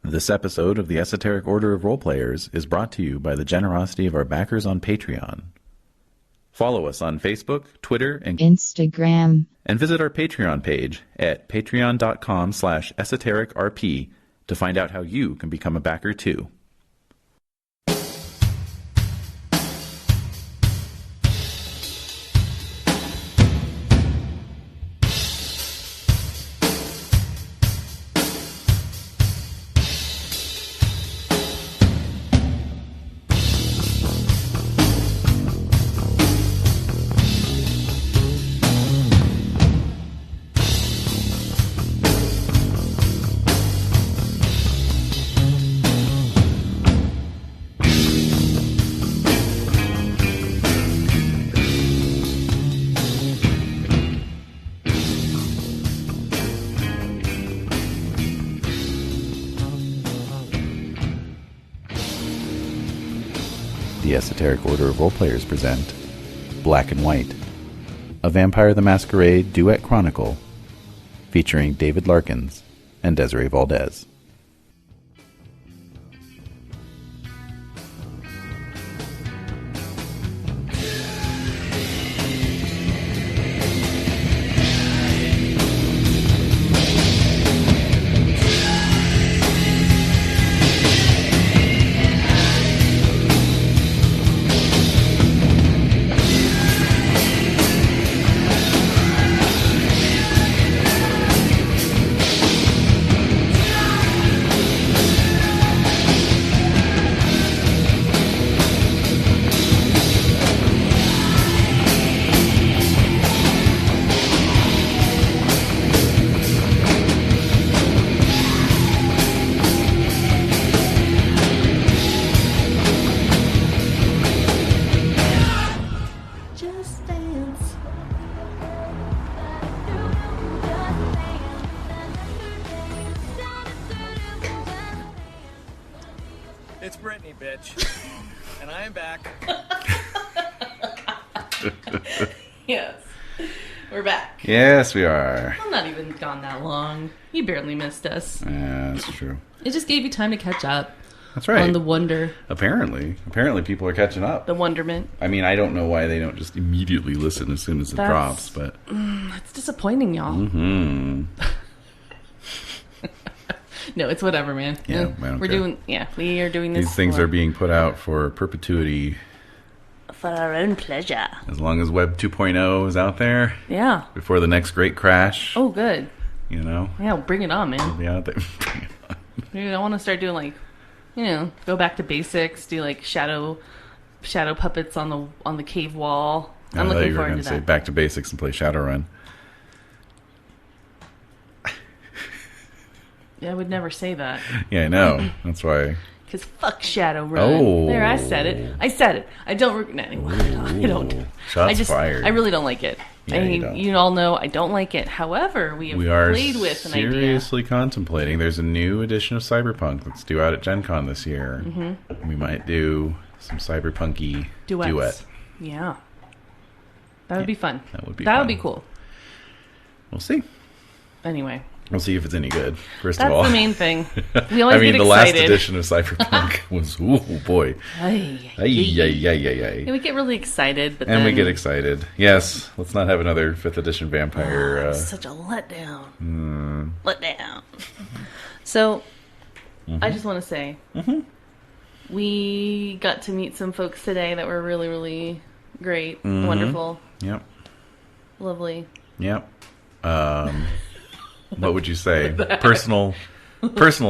This episode of the Esoteric Order of Roleplayers is brought to you by the generosity of our backers on Patreon. Follow us on Facebook, Twitter, and Instagram. And visit our Patreon page at patreon.com/esotericrp to find out how you can become a backer too. The Esoteric Order of Roleplayers present Black and White, a Vampire the Masquerade duet chronicle featuring David Larkins and Desiree Valdez. It's Brittany, bitch. And I am back. Yes. We're back. Yes, we are. I'm not even gone that long. You barely missed us. Yeah, that's true. It just gave you time to catch up. That's right. On the wonder. Apparently people are catching up. The wonderment. I mean, I don't know why they don't just immediately listen as soon as it drops, but... It's disappointing, y'all. Mm-hmm. No, it's whatever, man. Yeah, I don't care. We are doing this. These things are being put out for perpetuity. For our own pleasure. As long as Web 2.0 is out there. Yeah. Before the next great crash. Oh, good. You know? Yeah, bring it on, man. It'll be out there. Dude, I want to start doing go back to basics, do like shadow puppets on the cave wall. I'm looking forward to that. Say back to basics and play Shadowrun. Yeah, I would never say that. Yeah, I know. That's why. Because fuck Shadowrun. Oh. There, I said it. I don't... I don't. Shots fired. I really don't like it. Yeah, you all know I don't like it. However, we have played with an idea. We are seriously contemplating. There's a new edition of Cyberpunk that's due out at Gen Con this year. Mm-hmm. We might do some cyberpunky duet. Yeah. That would be fun. That would be That would be cool. We'll see. Anyway. We'll see if it's any good, first of all. That's the main thing. We always get excited. The last edition of Cyberpunk was, oh boy. Yeah, we get really excited, but then... we get excited. Yes, let's not have another 5th edition vampire. Such a letdown. Letdown. So, I just want to say, we got to meet some folks today that were really, really great, wonderful. Yep. Lovely. Yep. What would you say? Personal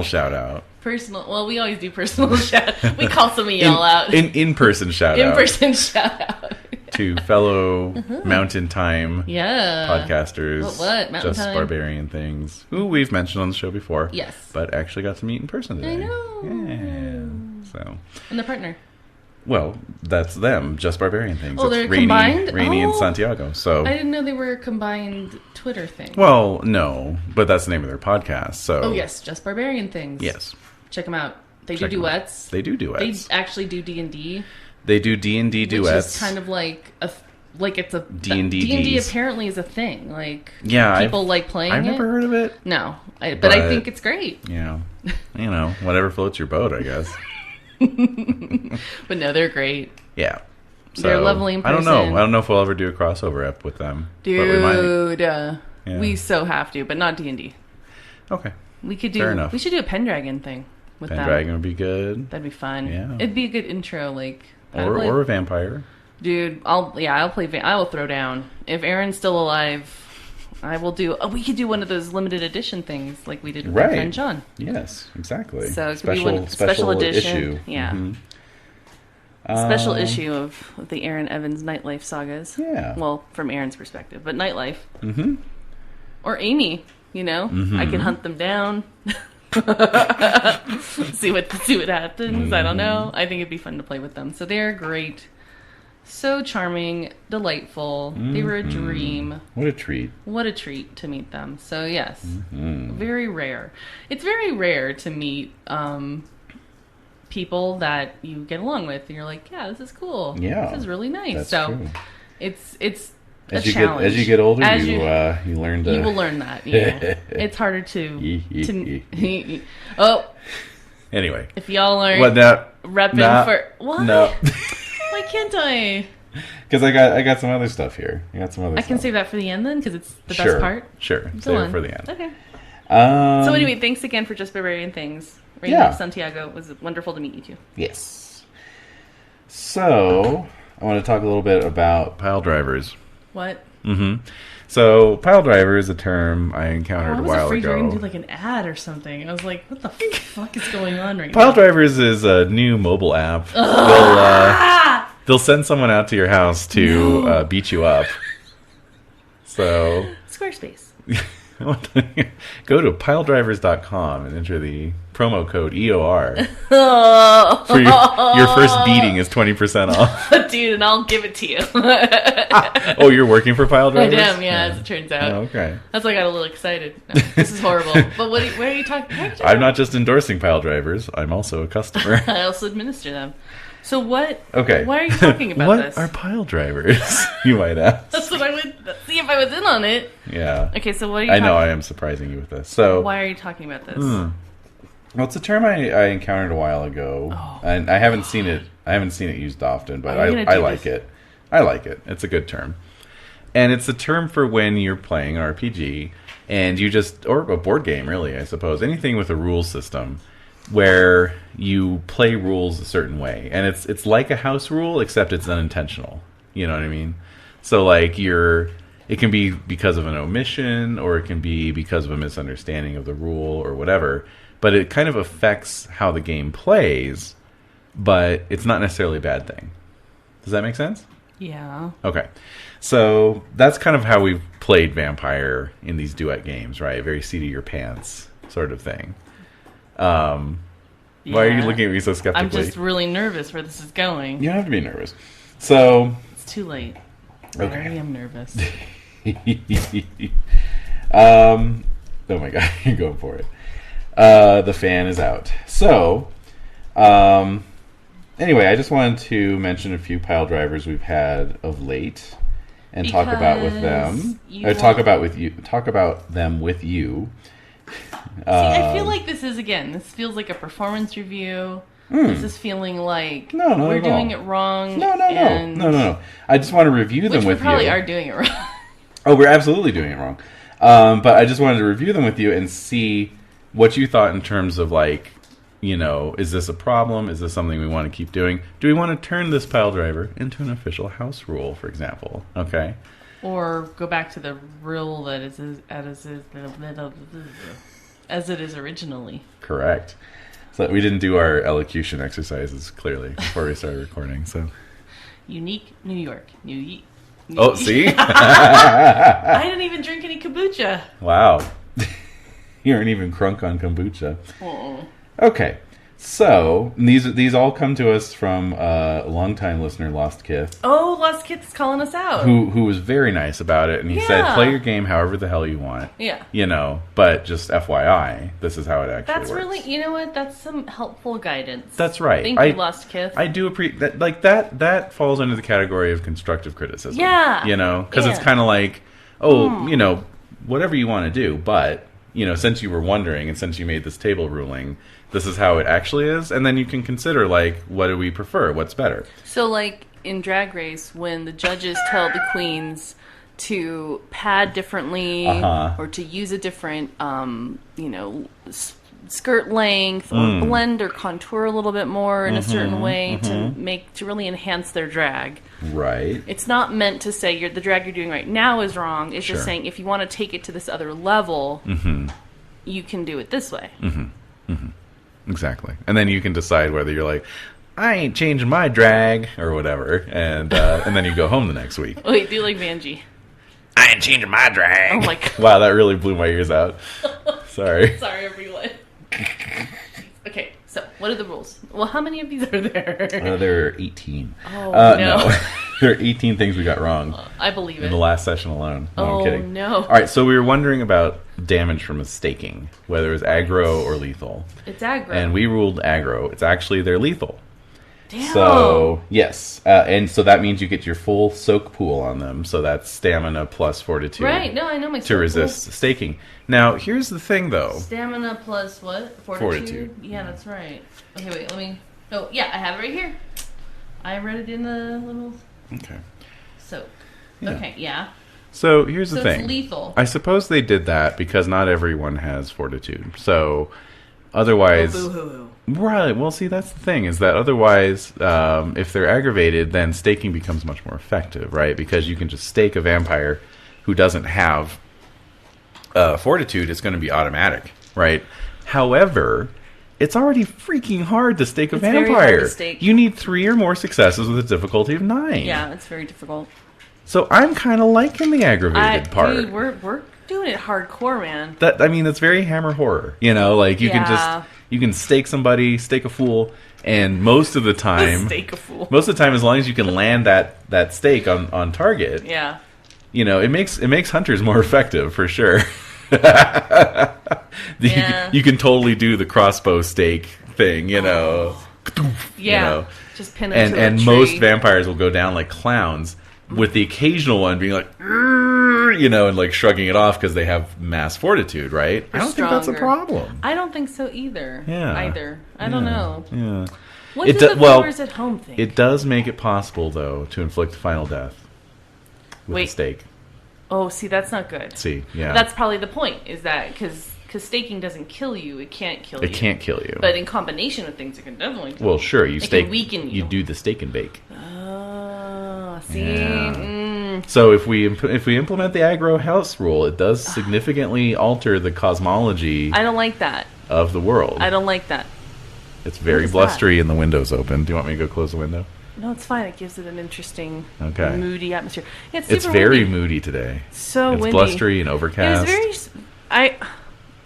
shout out. Well, we always do personal shout. We call some of y'all out. In-person shout out. In-person shout out. To fellow Mountain Time podcasters. What? Mountain Just Time? Barbarian Things. Who we've mentioned on the show before. Yes. But actually got to meet in person today. I know. Yeah. So. And the partner. Well, that's them, Just Barbarian Things. Oh, they're combined? Rainy and Santiago. So I didn't know they were a combined Twitter thing. Well, no, but that's the name of their podcast. So. Oh, yes, Just Barbarian Things. Yes. Check them out. They do duets. They do duets. They actually do D&D. They do D&D duets. Which is kind of like like it's a D&D. D&D apparently is a thing. Like, yeah, people like playing it. I've never heard of it. No, but I think it's great. Yeah, whatever floats your boat, I guess. But no, they're great. Yeah. So, they're lovely in person. I don't know if we'll ever do a crossover ep with them. Dude, but we might. We so have to, but not D&D. Okay. We could do. Fair enough. We should do a Pendragon thing with them. Pendragon would be good. That'd be fun. Yeah. It'd be a good intro, like or a vampire. Dude, I'll play. I will throw down if Aaron's still alive. I will do. We could do one of those limited edition things like we did with my friend John. Yes, exactly. So it could be one special edition. Issue. Yeah. Mm-hmm. Special issue of the Aaron Evans Nightlife sagas. Yeah. Well, from Aaron's perspective, but Nightlife. Mm-hmm. Or Amy, Mm-hmm. I can hunt them down. see what happens. Mm-hmm. I don't know. I think it'd be fun to play with them. So they're great. So charming, delightful. Mm-hmm. They were a dream. What a treat. What a treat to meet them. So yes, very rare. It's very rare to meet people that you get along with. And you're like, yeah, this is cool. Yeah, this is really nice. That's true. It's a challenge. As you get older, you learn to... You will learn that. Yeah. It's harder to oh. Anyway. If y'all aren't repping for... What? No. Why can't I? Because I got some other stuff here. I can save that for the end then, because it's the best part. Sure. Save it for the end. Okay. So anyway, thanks again for Just Barbarian Things. Rainy Santiago, it was wonderful to meet you too. Yes. So I want to talk a little bit about pile drivers. What? Mm-hmm. So, pile driver is a term I encountered a while ago. I was afraid you were going to do like an ad or something. I was like, what the fuck is going on right now? Pile drivers is a new mobile app. They'll send someone out to your house to beat you up. So... Squarespace. Go to piledrivers.com and enter the promo code EOR. For your first beating is 20% off. Dude, and I'll give it to you. Oh, you're working for Pile Drivers? I am, as it turns out. Oh, okay. That's why I got a little excited. No, this is horrible. But where are you talking about? I'm not just endorsing Pile Drivers. I'm also a customer. I also administer them. So what? Okay. Why are you talking about this? What are pile drivers? You might ask. That's what I would see if I was in on it. Yeah. Okay, so what are you? I know I am surprising you with this. So why are you talking about this? Well, it's a term I encountered a while ago, and I haven't seen it. I haven't seen it used often, but I like it. I like it. It's a good term, and it's a term for when you're playing an RPG and or a board game, really. I suppose anything with a rule system, where you play rules a certain way, and it's like a house rule, except it's unintentional. You know what I mean? So like it can be because of an omission, or it can be because of a misunderstanding of the rule or whatever, but it kind of affects how the game plays, but it's not necessarily a bad thing. Does that make sense? Yeah. Okay. So that's kind of how we've played Vampire in these duet games, right? Very seat of your pants sort of thing. Why are you looking at me so skeptically? I'm just really nervous where this is going. You don't have to be nervous. So it's too late. Okay. I am nervous. Oh my god, you're going for it. The fan is out. So, anyway, I just wanted to mention a few pile drivers we've had of late, and talk about them with you. See, I feel like this feels like a performance review. This is feeling like we're doing it wrong. No. I just want to review them with you. We probably are doing it wrong. Oh, we're absolutely doing it wrong. But I just wanted to review them with you and see what you thought in terms of like, is this a problem? Is this something we want to keep doing? Do we want to turn this pile driver into an official house rule, for example? Okay. Or go back to the rule that as it is originally. Correct. So we didn't do our elocution exercises clearly before we started recording. So unique New York. Oh, see? I didn't even drink any kombucha. Wow. You aren't even crunk on kombucha. Uh-uh. Okay. So, these all come to us from a longtime listener, Lost Kith. Oh, Lost Kith is calling us out. Who was very nice about it, and he said, play your game however the hell you want. Yeah. But just FYI, this is how it actually works. That's really, you know what, that's some helpful guidance. That's right. Thank you, Lost Kith. I do appreciate that. That falls under the category of constructive criticism. Yeah. Because it's kind of like, whatever you want to do, but, since you were wondering, and since you made this table ruling, this is how it actually is, and then you can consider, what do we prefer? What's better? So, in Drag Race, when the judges tell the queens to pad differently or to use a different, skirt length or blend or contour a little bit more in a certain way to really enhance their drag. Right. It's not meant to say the drag you're doing right now is wrong. It's just saying if you want to take it to this other level, you can do it this way. Exactly. And then you can decide whether you're like, I ain't changing my drag or whatever, and then you go home the next week. Wait, do you like Vanjie? I ain't changing my drag. Oh my god. Wow, that really blew my ears out. Sorry. Sorry, everyone. Okay, so what are the rules? Well, how many of these are there? There are 18. Oh, no. There are 18 things we got wrong. I believe it. In the last session alone. No, I'm kidding. No. All right, so we were wondering about damage from a staking, whether it was aggro or lethal. It's aggro. And we ruled aggro. they're lethal. Damn. So, yes. And so that means you get your full soak pool on them. So that's stamina plus fortitude. Right, no, I know my to resist staking. Now, here's the thing, though. Stamina plus what? Fortitude? Yeah, that's right. Okay, wait, let me... Oh, yeah, I have it right here. I read it in the little... Okay. Soak. Yeah. Okay, yeah. So, here's the thing. It's lethal. I suppose they did that because not everyone has fortitude. So, otherwise... Oh, boo-hoo-hoo. Right. Well, see, that's the thing, is that otherwise, if they're aggravated, then staking becomes much more effective, right? Because you can just stake a vampire who doesn't have fortitude. It's going to be automatic, right? However, it's already freaking hard to stake a vampire. Very hard to stake. You need 3 or more successes with a difficulty of 9. Yeah, it's very difficult. So I'm kind of liking the aggravated part. Dude, we're doing it hardcore, man. That's very Hammer horror. You can stake somebody, stake a fool, and most of the time, stake a fool. Most of the time, as long as you can land that stake on target, yeah, it makes hunters more effective for sure. You can totally do the crossbow stake thing, Yeah, just pin it to a tree. Most vampires will go down like clowns, with the occasional one being like, and like shrugging it off because they have mass fortitude, right? I don't think that's a problem. I don't think so either. Yeah. Either. I don't know. Yeah. What do the viewers at home think? It does make it possible, though, to inflict final death with a stake. Oh, see, that's not good. Yeah. That's probably the point, is that because staking doesn't kill you, it can't kill you. It can't kill you. But in combination with things, it can definitely kill you. Well, sure. It can weaken you. You do the stake and bake. Oh, see? Yeah. So if we implement the aggro house rule, it does significantly alter the cosmology. I don't like that. Of the world. I don't like that. It's very blustery and the window's open. Do you want me to go close the window? No, it's fine. It gives it an interesting, moody atmosphere. Yeah, it's very moody today. So it's windy. Blustery and overcast. It's very...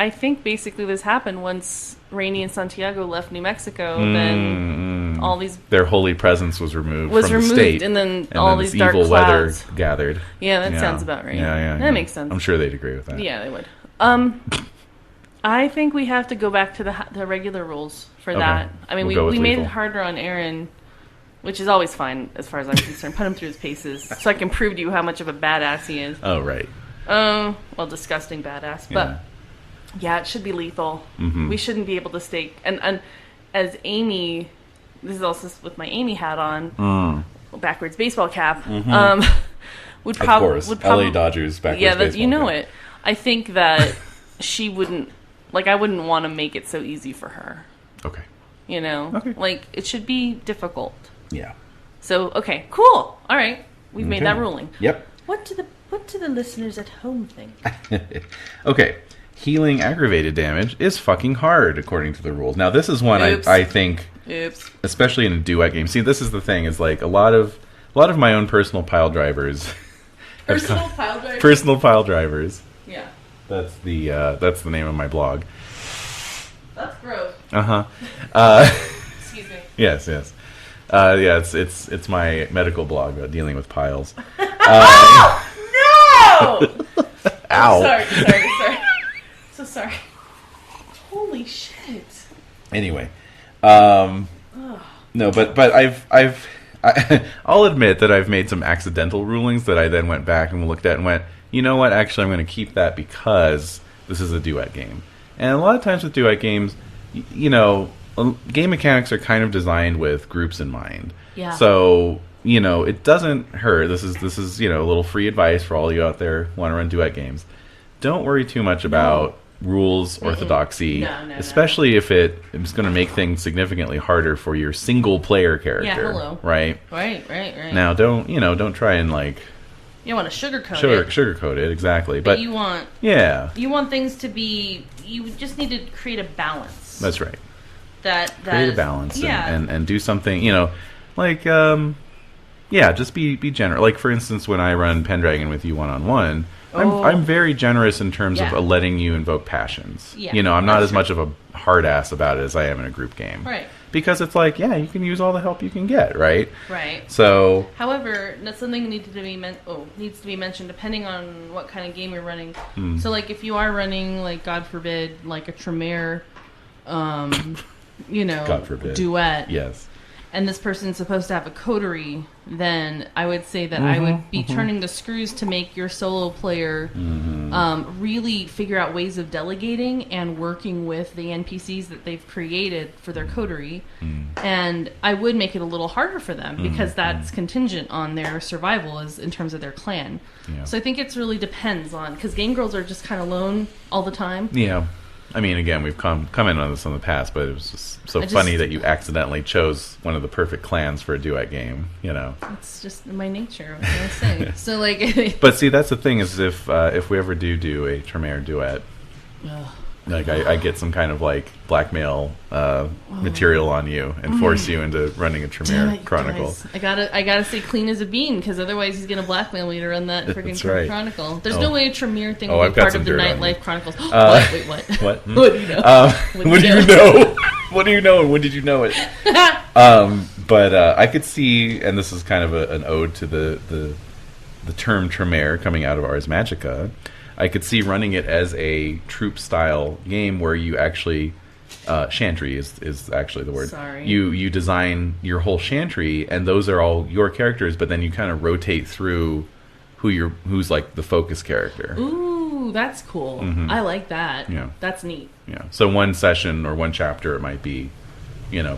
I think basically this happened once Rainey and Santiago left New Mexico. Then all these their holy presence was removed from the state, and then all these dark evil clouds weather gathered. Yeah, that sounds about right. Yeah, that makes sense. I'm sure they'd agree with that. Yeah, they would. I think we have to go back to the regular rules for that. I mean, we made it harder on Aaron, which is always fine as far as I'm concerned. Put him through his paces so I can prove to you how much of a badass he is. Oh, right. Well, disgusting badass, but. Yeah, it should be lethal. Mm-hmm. We shouldn't be able to stake. And as Amy, this is also with my Amy hat on, backwards baseball cap, would probably LA Dodgers backwards baseball you know cap. it. I think that she wouldn't, I wouldn't want to make it so easy for her. Okay. Okay. It should be difficult. Yeah. So, okay, cool. All right. We've made that ruling. Yep. What do the listeners at home think? Okay. Healing aggravated damage is fucking hard, according to the rules. Now, this is one I think, especially in a duet game. See, this is the thing, is like a lot of my own personal pile drivers. Personal pile drivers? Personal pile drivers. Yeah. That's the name of my blog. That's gross. Excuse me. Yes. Yeah, it's my medical blog about dealing with piles. No! Ow. Sorry. So sorry. Holy shit. Anyway, no, but I'll admit that I've made some accidental rulings that I then went back and looked at and went, you know what? Actually, I'm going to keep that because this is a duet game. And a lot of times with duet games, game mechanics are kind of designed with groups in mind. Yeah. So, it doesn't hurt. This is a little free advice for all you out there who want to run duet games. Don't worry too much about rules, orthodoxy, especially if it is going to make things significantly harder for your single player character. Yeah, hello. Right? Right. Now, don't try and you want to sugarcoat it. Exactly. But you want you want things to be. You just need to create a balance. That's right. That create a balance and do something. Just be generous. Like for instance, when I run Pendragon with you one-on-one, I'm very generous in terms of letting you invoke passions. Yeah, I'm not as much of a hard ass about it as I am in a group game. Right. Because it's like, you can use all the help you can get, right? Right. So, however, that's something needs to be mentioned depending on what kind of game you're running. So, like, if you are running, like, God forbid, like a Tremere, God forbid. Duet. Yes. And this person's supposed to have a coterie, then I would say that I would be turning the screws to make your solo player really figure out ways of delegating and working with the NPCs that they've created for their coterie. And I would make it a little harder for them because that's contingent on their survival in terms of their clan. Yeah. So I think it really depends on, because game girls are just kind of lone all the time. Yeah. I mean, again, we've commented on this in the past, but it was just so funny that you accidentally chose one of the perfect clans for a duet game, It's just my nature, what can I say? So, like... But see, that's the thing, is if we ever do a Tremere duet, like I get some kind of, like, blackmail material on you and force you into running a Tremere chronicle. Guys. I gotta stay clean as a bean, because otherwise he's gonna blackmail me to run that freaking chronicle. There's no way a Tremere thing will be part of the Nightlife Chronicles. Wait, what? What? What do you know? What do you know? What do you know, and when did you know it? But I could see, and this is kind of an ode to the term Tremere coming out of Ars Magica, I could see running it as a troop-style game where you actually... chantry is actually the word. Sorry. You design your whole chantry, and those are all your characters, but then you kind of rotate through who's like the focus character. Ooh, that's cool. I like that. Yeah. That's neat. Yeah. So one session or one chapter it might be,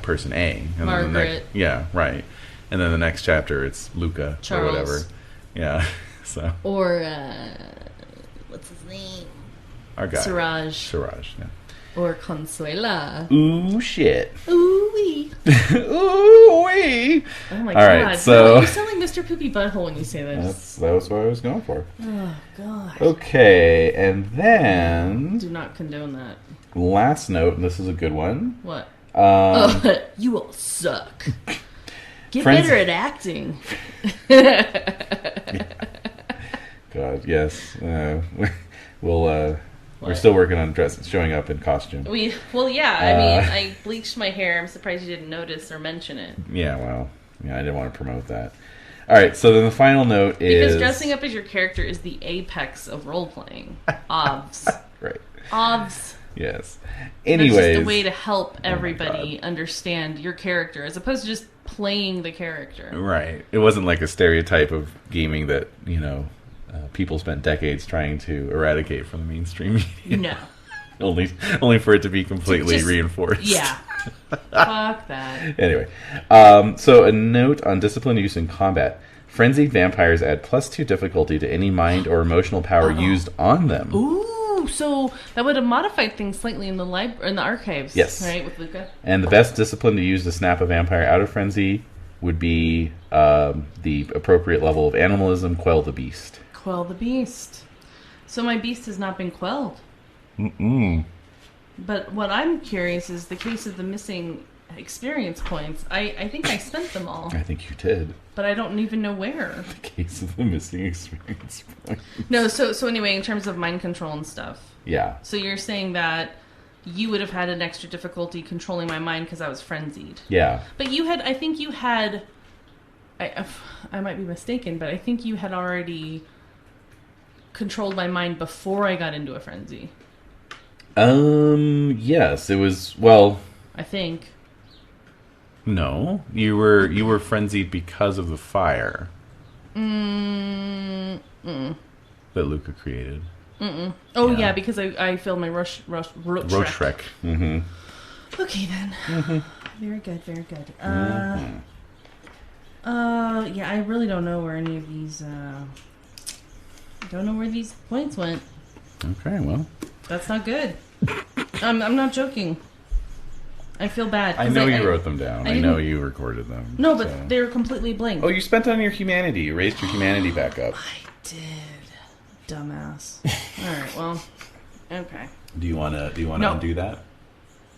person A. And Margaret. Right. And then the next chapter it's Luca Charles. Or whatever. Yeah. So. Or what's his name? Our guy. Siraj, yeah. Or Consuela. Ooh, shit. Ooh-wee. Ooh-wee. Oh, my God. Right, so... You sound like Mr. Poopy Butthole when you say this. That was what I was going for. Oh, God. Okay, and then... Do not condone that. Last note, and this is a good one. What? You all suck. Get better at acting. God, yes. We're still working on showing up in costume. I mean, I bleached my hair. I'm surprised you didn't notice or mention it. Yeah, well, I didn't want to promote that. All right, so then the final note is... Because dressing up as your character is the apex of role-playing. Obvs. Right. Obvs. Yes. Anyways... It's just a way to help everybody understand your character, as opposed to just playing the character. Right. It wasn't like a stereotype of gaming that, people spent decades trying to eradicate from the mainstream media. No. only for it to be completely reinforced. Yeah. Fuck that. Anyway, so a note on discipline use in combat. Frenzied vampires add +2 difficulty to any mind or emotional power used on them. Ooh, so that would have modified things slightly in the archives. Yes. Right, with Luca. And the best discipline to use to snap a vampire out of frenzy would be the appropriate level of animalism, quell the beast. Quell the beast. So my beast has not been quelled. But what I'm curious is the case of the missing experience points. I think I spent them all. I think you did. But I don't even know where. The case of the missing experience points. No, so anyway, in terms of mind control and stuff. Yeah. So you're saying that you would have had an extra difficulty controlling my mind because I was frenzied. Yeah. But I think you had, I might be mistaken, but I think you had already controlled my mind before I got into a frenzy. Yes, it was, well... I think. No, you were frenzied because of the fire. Mm-mm. That Luca created. Mm-mm. Oh, yeah, because I filled my Roche Shrek. Mm-hmm. Okay, then. Mm-hmm. Very good, very good. Yeah, I really don't know where any of these, don't know where these points went. Okay, well. That's not good. I'm not joking. I feel bad. I know you wrote them down. I know you recorded them. No, but they were completely blank. Oh, you spent on your humanity. You raised your humanity back up. I did. Dumbass. All right, well, okay. Do you want to undo that?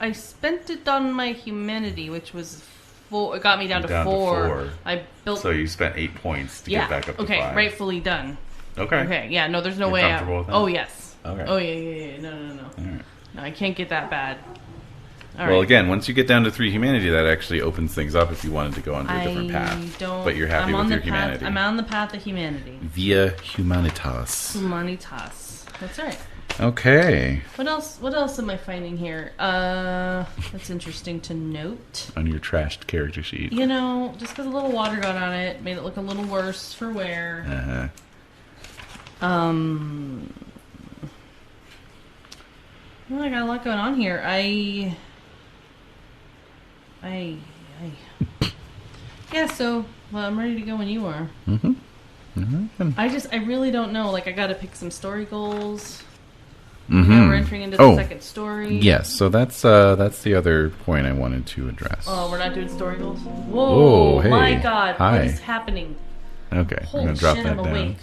I spent it on my humanity, which was 4. It got me down to 4. I built. So you spent 8 points to get back up to 5. Okay, rightfully done. Okay. Yeah, no, there's no way. Comfortable with that? Oh, yes. Okay. Oh, yeah. No. All right. No, I can't get that bad. Well, again, once you get down to 3 humanity, that actually opens things up if you wanted to go onto a different path. But you're happy with your humanity. I'm on the path of humanity. Via humanitas. Humanitas. That's right. Okay. What else am I finding here? That's interesting to note. On your trashed character sheet. You know, just because a little water got on it made it look a little worse for wear. Uh-huh. Well, I got a lot going on here. Yeah, so, well, I'm ready to go when you are. Mm-hmm. Mm-hmm. I really don't know. Like, I gotta pick some story goals. Mm-hmm. Now we're entering into the second story. Yes, so that's the other point I wanted to address. Oh, we're not doing story goals? Whoa, hey. My God, Hi. what is happening? Okay, Holy I'm gonna drop shit, that I'm down. awake.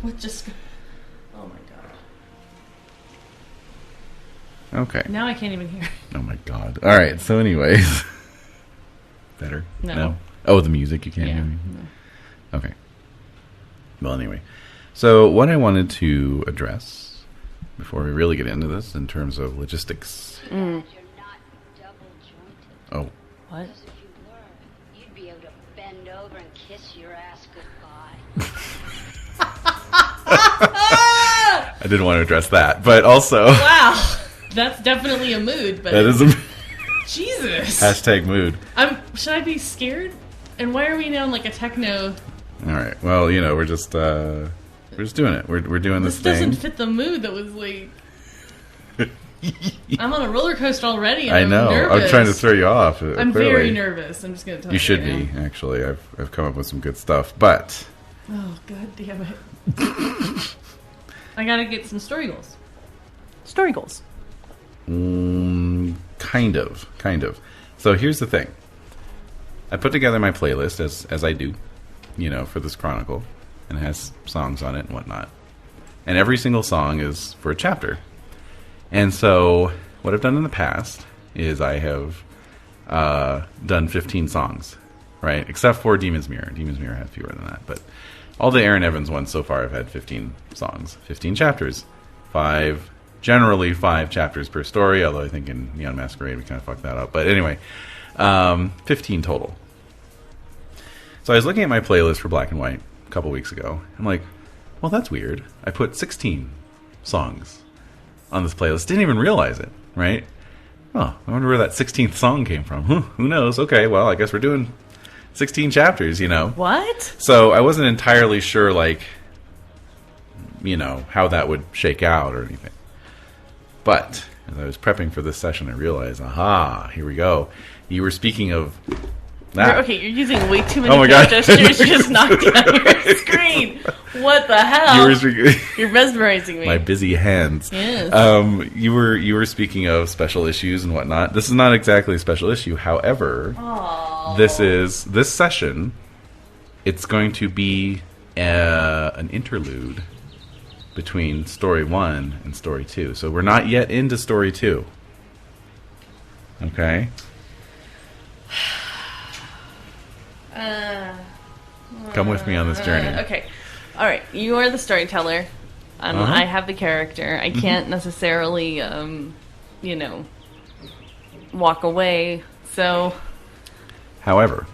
What just... Oh, my God. Okay. Now I can't even hear. Oh my God. All right. So, anyways, better. No. Oh, the music. You can't hear me. No. Okay. Well, anyway, so what I wanted to address before we really get into this, in terms of logistics. You're not double jointed. Oh. What? Because if you were, you'd be able to bend over and kiss your ass goodbye. I didn't want to address that, but also. Wow. That's definitely a mood, but... That is a. Jesus. Hashtag mood. Should I be scared? And why are we now in like a techno? All right. Well, you know, we're just doing it. We're doing this thing. This doesn't fit the mood that was like. I'm on a roller coaster already. And I know. I'm nervous. I'm trying to throw you off. I'm clearly. very nervous. I'm just gonna tell you. You should right be, actually. I've come up with some good stuff, but. Oh God damn it! I gotta get some story goals. Story goals. Kind of. So here's the thing. I put together my playlist as I do, you know, for this chronicle, and it has songs on it and whatnot. And every single song is for a chapter. And so what I've done in the past is I have done 15 songs, right? Except for Demon's Mirror. Demon's Mirror had fewer than that, but all the Aaron Evans ones so far I've had 15 songs, 15 chapters, generally 5 chapters per story, although I think in Neon Masquerade we kind of fucked that up. But anyway, 15 total. So I was looking at my playlist for Black and White a couple weeks ago. I'm like, well, that's weird. I put 16 songs on this playlist. Didn't even realize it, right? Oh, I wonder where that 16th song came from. Who knows? Okay, well, I guess we're doing 16 chapters, you know. What? So I wasn't entirely sure, like, you know, how that would shake out or anything. But as I was prepping for this session, I realized, aha, here we go. You were speaking of that. You're using way too many gestures. You just knocked down your screen. What the hell? You're mesmerizing me. My busy hands. Yes. You were speaking of special issues and whatnot. This is not exactly a special issue. However, this session, it's going to be an interlude between story 1 and story 2. So we're not yet into story 2. Okay? Come with me on this journey. Okay. All right. You are the storyteller. And I have the character. I can't necessarily, walk away. So, However,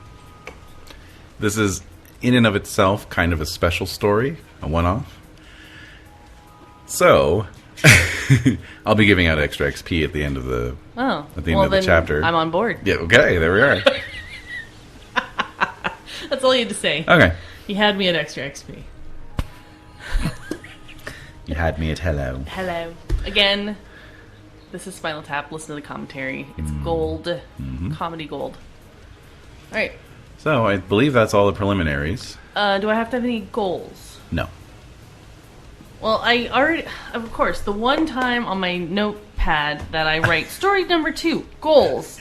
this is in and of itself kind of a special story, a one-off. So, I'll be giving out extra XP at the end of the chapter. I'm on board. Yeah. Okay. There we are. That's all you had to say. Okay. You had me at extra XP. You had me at hello. Hello. Again, this is Spinal Tap. Listen to the commentary. It's gold. Comedy gold. All right. So, I believe that's all the preliminaries. Do I have to have any goals? No. Well, I already... Of course, the one time on my notepad that I write, story number 2, goals.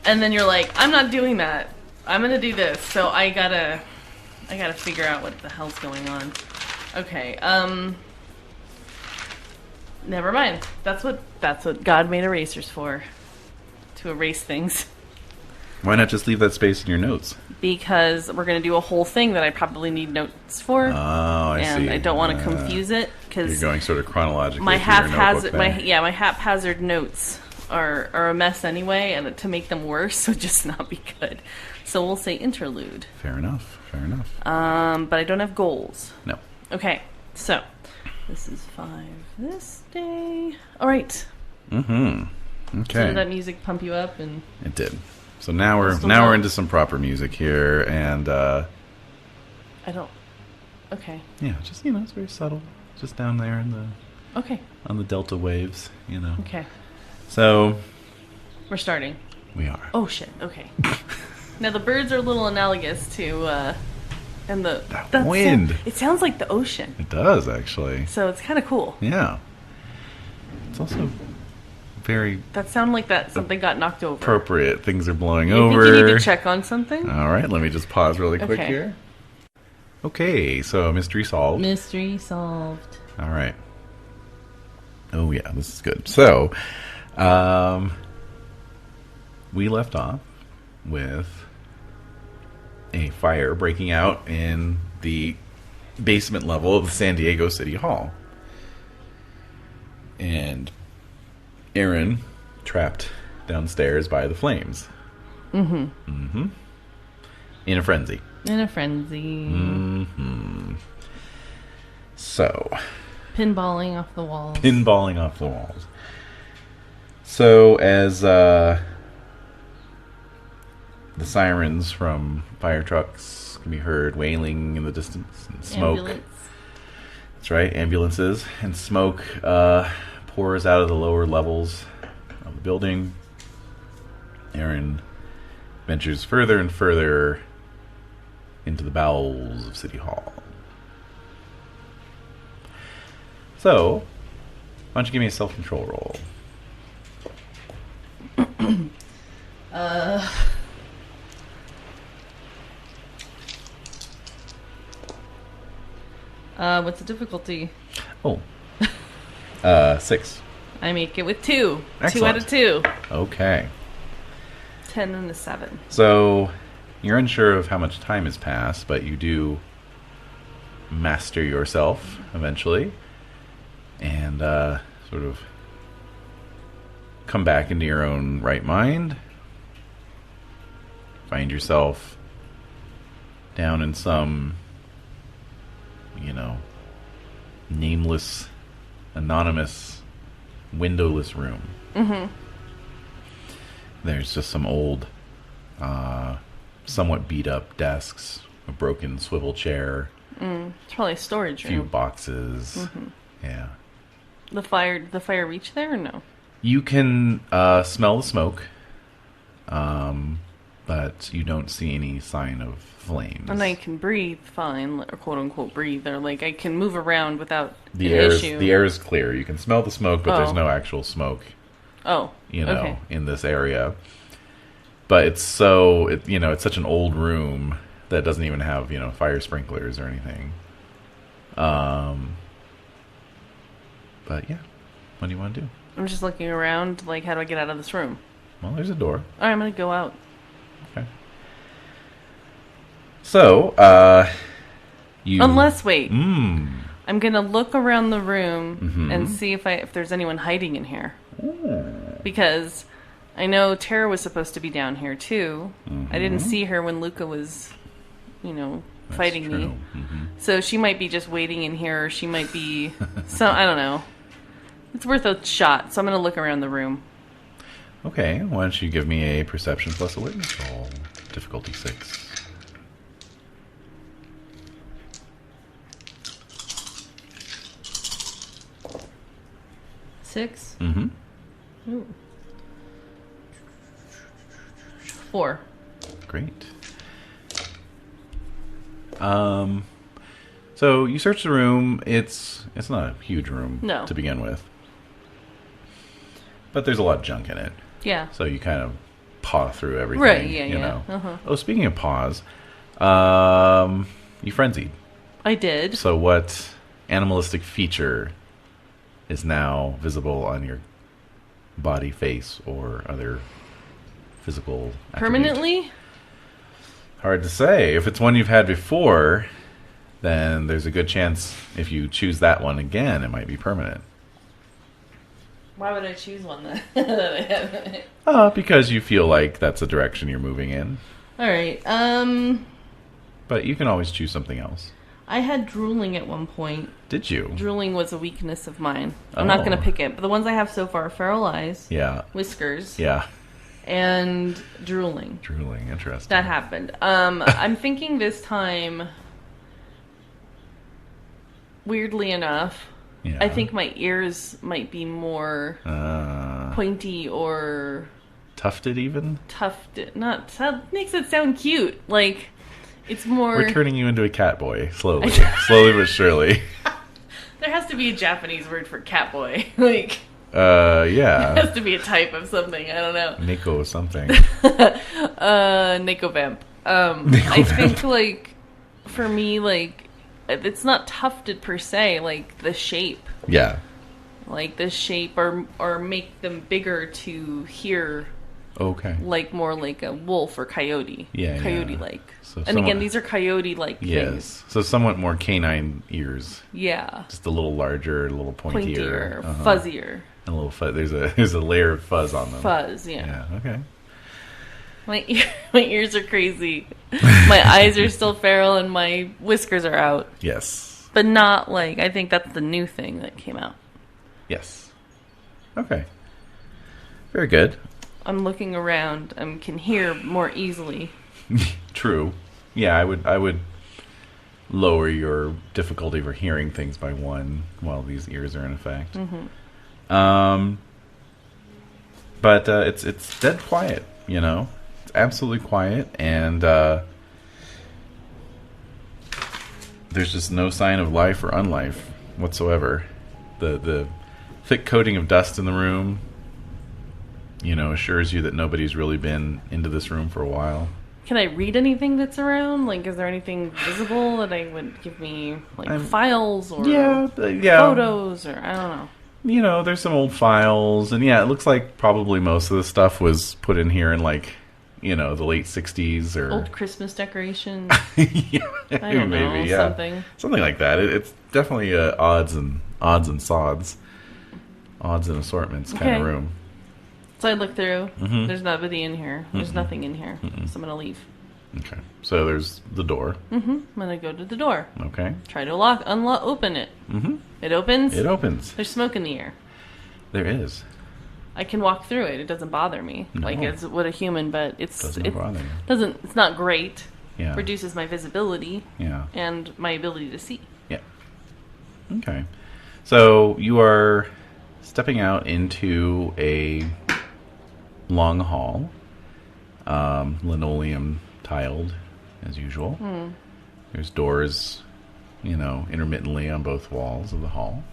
And then you're like, I'm not doing that. I'm going to do this. So, I gotta figure out what the hell's going on. Okay, never mind. That's what God made erasers for. To erase things. Why not just leave that space in your notes? Because we're going to do a whole thing that I probably need notes for. Oh, I see. And I don't want to confuse it. Cause you're going sort of chronologically. My haphazard notes are a mess anyway, and to make them worse would just not be good. So we'll say interlude. Fair enough. But I don't have goals. No. Okay, so this is 5 this day. All right. Mm-hmm. Okay. So did that music pump you up? And it did. So now we're into some proper music here, and I don't. Okay. Yeah, just it's very subtle, just down there in the on the delta waves, Okay. So we're starting. We are. Oh shit. Okay. Now the birds are a little analogous to, and that wind. It sounds like the ocean. It does actually. So it's kind of cool. Yeah. It's also very. That sounded like that something got knocked over. Appropriate. Things are blowing over. over. Think you need to check on something? All right. Let me just pause really quick here. Okay. So mystery solved. Mystery solved. All right. Oh yeah, this is good. So, we left off with a fire breaking out in the basement level of the San Diego City Hall. And Aaron trapped downstairs by the flames. Mm-hmm. In a frenzy. Mm-hmm. So. Pinballing off the walls. So as the sirens from fire trucks can be heard wailing in the distance, and smoke. Ambulance. That's right, ambulances. And smoke pours out of the lower levels of the building. Aaron ventures further and further into the bowels of City Hall. So, why don't you give me a self-control roll? What's the difficulty? 6. I make it with 2. Excellent. 2 out of 2. Okay. 10 and a 7. So, you're unsure of how much time has passed, but you do master yourself eventually. And sort of come back into your own right mind. Find yourself down in some, nameless, anonymous, windowless room. Mm-hmm. There's just some old, somewhat beat up desks, a broken swivel chair. It's probably a storage room. A few boxes. Mm-hmm. Yeah. The fire reach there or no? You can smell the smoke, but you don't see any sign of flames. And I can breathe fine, or quote unquote breathe, or like I can move around without the air is clear. You can smell the smoke, but there's no actual smoke. Oh, okay. In this area. But it's it's such an old room that doesn't even have fire sprinklers or anything. But yeah, what do you want to do? I'm just looking around, like, how do I get out of this room? Well, there's a door. All right, I'm going to go out. Okay. So, Unless, wait. I'm gonna look around the room and see if there's anyone hiding in here. Because I know Tara was supposed to be down here too. I didn't see her when Luca was, fighting me. So she might be just waiting in here, or she might be I don't know. It's worth a shot, so I'm gonna look around the room. Okay, why don't you give me a perception plus a witness roll. Difficulty 6. Six? Mm-hmm. 4. Great. So you search the room. It's not a huge room to begin with. But there's a lot of junk in it. Yeah. So you kind of paw through everything. Right, yeah, you know. Uh-huh. Oh, speaking of paws, you frenzied. I did. So what animalistic feature is now visible on your body, face, or other physical attribute? Permanently? Hard to say. If it's one you've had before, then there's a good chance if you choose that one again, it might be permanent. Why would I choose one that I haven't? Because you feel like that's the direction you're moving in. All right. But you can always choose something else. I had drooling at one point. Did you? Drooling was a weakness of mine. I'm not going to pick it, but the ones I have so far are feral eyes. Yeah. Whiskers. Yeah. And drooling. Drooling, interesting. That happened. I'm thinking this time, weirdly enough, I think my ears might be more pointy or... Tufted even? Tufted. That makes it sound cute. Like, it's more... We're turning you into a cat boy, slowly. Slowly but surely. There has to be a Japanese word for cat boy. Like... yeah. It has to be a type of something. I don't know. Nico something. Nico Vamp. I think, like, for me, like, it's not tufted per se, like, the shape. Yeah. Like, the shape, or make them bigger to hear. Okay. Like, more like a wolf or coyote. Yeah, Coyote-like. So and again, these are coyote-like things. Yes. So somewhat more canine ears. Yeah. Just a little larger, a little pointier. Fuzzier. And a little there's a layer of fuzz on them. Fuzz, yeah. Yeah, okay. My ears are crazy. My eyes are still feral and my whiskers are out. Yes. But not like, I think that's the new thing that came out. Yes. Okay. Very good. I'm looking around and can hear more easily. True. Yeah, I would lower your difficulty for hearing things by 1 while these ears are in effect. Mm-hmm. But it's dead quiet, you know? It's absolutely quiet, and there's just no sign of life or unlife whatsoever. The thick coating of dust in the room, assures you that nobody's really been into this room for a while. Can I read anything that's around? Like, is there anything visible that would give me, like, files or photos, or I don't know. There's some old files, and it looks like probably most of the stuff was put in here in, like, the late 60s or... Old Christmas decorations. Yeah, I don't know, maybe, something like that. It's definitely odds and sods. Odds and assortments kind of room. So I look through. Mm-hmm. There's nobody in here. There's nothing in here. So I'm going to leave. Okay. So there's the door. Mm-hmm. I'm going to go to the door. Okay. Try to open it. Mm-hmm. It opens? It opens. There's smoke in the air. There is. I can walk through it. It doesn't bother me. No. Like, it's with a human, but Doesn't bother you. it's not great. Yeah. Reduces my visibility. Yeah. And my ability to see. Yeah. Okay. So you are stepping out into a long hall, linoleum tiled as usual. There's doors, intermittently on both walls of the hall.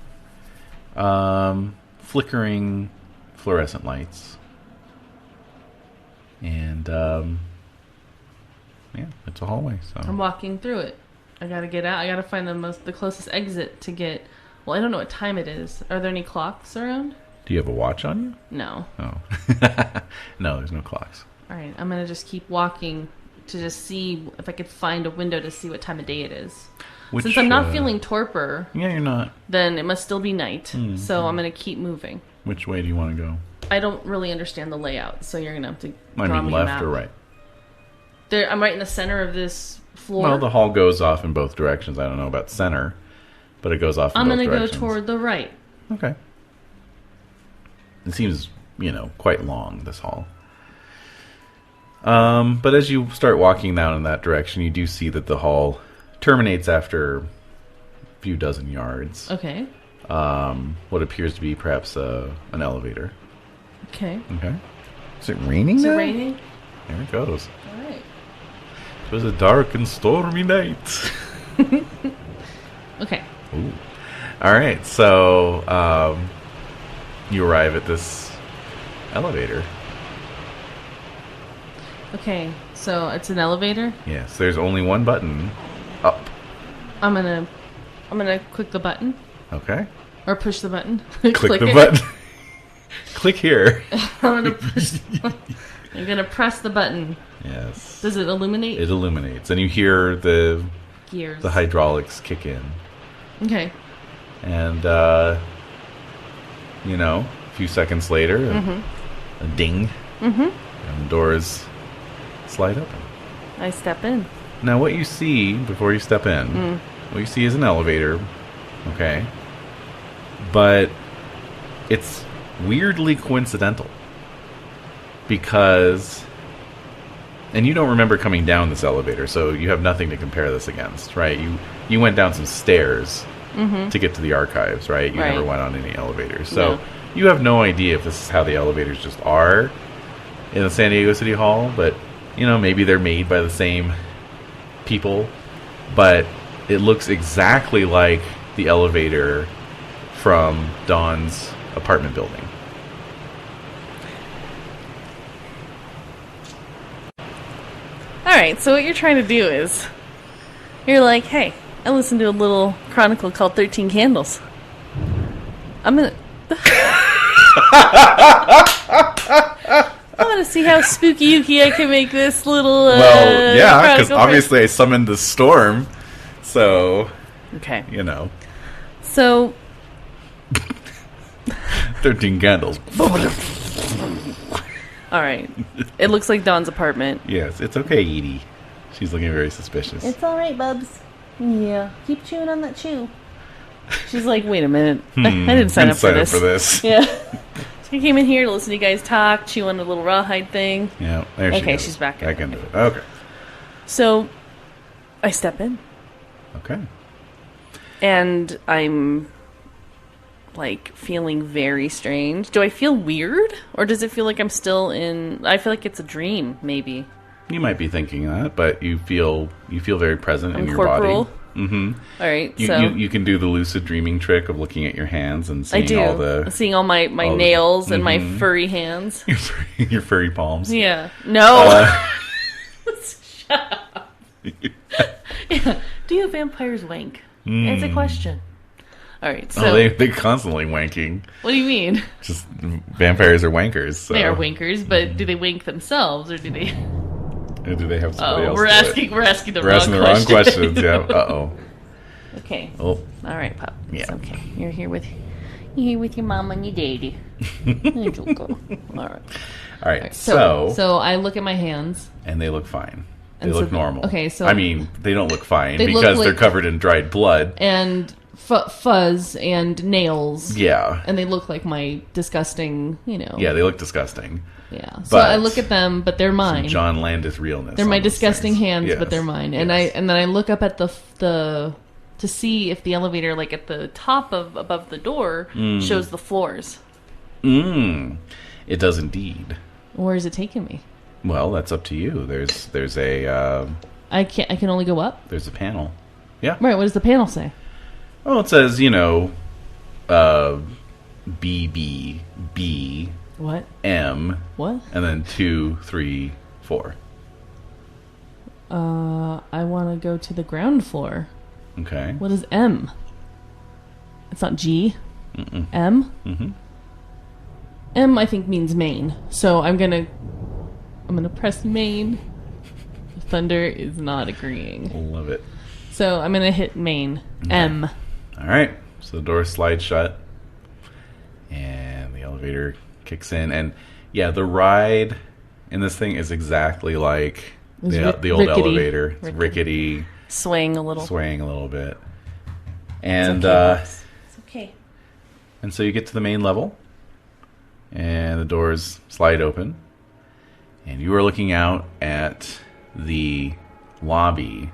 Flickering fluorescent lights. And it's a hallway. So I'm walking through it. I gotta get out. I gotta find the closest exit to get. Well, I don't know what time it is. Are there any clocks around? Do you have a watch on you? No. Oh. No, there's no clocks. All right, I'm gonna just keep walking to just see if I could find a window to see what time of day it is. Which, Since I'm not feeling torpor, yeah, you're not. then it must still be night. So I'm going to keep moving. Which way do you want to go? I don't really understand the layout, so you're going to have to I draw mean, me a left map. or right? I'm right in the center of this floor. Well, the hall goes off in both directions. I don't know about center, but it goes off in both directions. I'm going to go toward the right. Okay. It seems, quite long, this hall. But as you start walking down in that direction, you do see that the hall terminates after a few dozen yards. Okay. What appears to be perhaps an elevator. Okay. Okay. Is it raining Is it now? raining? There it goes. All right. It was a dark and stormy night. Okay. Ooh. All right, so you arrive at this elevator. Okay, so it's an elevator. Yes, there's only one button. Up. I'm gonna click the button Okay. or push the button. Click the it. button. Click here. I'm gonna press the button. Yes. Does it illuminate? It illuminates, and you hear the Gears. hydraulics kick in, Okay. and a few seconds later, a ding, and the doors slide open. I step in. Now, what you see before you step in, what you see is an elevator, okay? But it's weirdly coincidental because, and you don't remember coming down this elevator, so you have nothing to compare this against, right? You went down some stairs to get to the archives, right? You never went on any elevators, so you have no idea if this is how the elevators just are in the San Diego City Hall, but maybe they're made by the same people, but it looks exactly like the elevator from Dawn's apartment building. Alright, so what you're trying to do is, you're like, hey, I listened to a little chronicle called 13 Candles. I'm gonna see how spooky-ooky I can make this little, well, yeah, because chronicle obviously I summoned the storm, so, okay. So... 13 candles. Alright. It looks like Dawn's apartment. Yes, it's okay, Edie. She's looking very suspicious. It's alright, Bubs. Yeah. Keep chewing on that chew. She's like, wait a minute. I didn't sign up for this. Yeah. She came in here to listen to you guys talk, chew on the little rawhide thing. Yeah, there she Okay, goes. she's back. Back into it. Okay. So, I step in. Okay. And I'm, feeling very strange. Do I feel weird? Or does it feel like I'm still in... I feel like it's a dream, maybe. You might be thinking that, but you feel very present in your corporal. body. Mm-hmm. All right, You can do the lucid dreaming trick of looking at your hands and seeing seeing all my nails and my furry hands. your furry palms. Yeah. No. Shut up. Yeah. Do vampires wank? It's a question. All right. So they're constantly wanking. What do you mean? Just vampires are wankers. So. They are wankers, but do they wank themselves or do they? Or do they have somebody else? We're asking the wrong questions. Yeah. Uh-oh. Okay. Oh. All right, pup. Yeah. It's okay. You're here with your mom and your daddy. All right. So I look at my hands. And they look fine. They And look so- normal. okay, so- I mean, they don't look fine They look because they're like- covered in dried blood. And fuzz and nails. Yeah. And they look like my disgusting, Yeah, they look disgusting. Yeah. So But- I look at them, but they're mine. John Landis realness. They're on my those disgusting things. hands, Yes. but they're mine. And Yes. then I look up at the to see if the elevator, at the top above the door, shows the floors. It does indeed. Where is it taking me? Well, that's up to you. There's a I can only go up. there's a panel. Yeah. Right. What does the panel say? Well, it says B B B What? M What? and then 2 3 4. I want to go to the ground floor. Okay. What is M? It's not G. Mm-mm. M. Mm-hmm. M I think means main. So I'm gonna press main. Thunder is not agreeing. Love it. So I'm going to hit main. Okay. M. All right. So the door slides shut. And the elevator kicks in. And yeah, the ride in this thing is exactly like the old rickety. elevator. It's rickety. Swaying a little. Bit. And It's okay. And so you get to the main level. And the doors slide open. And you are looking out at the lobby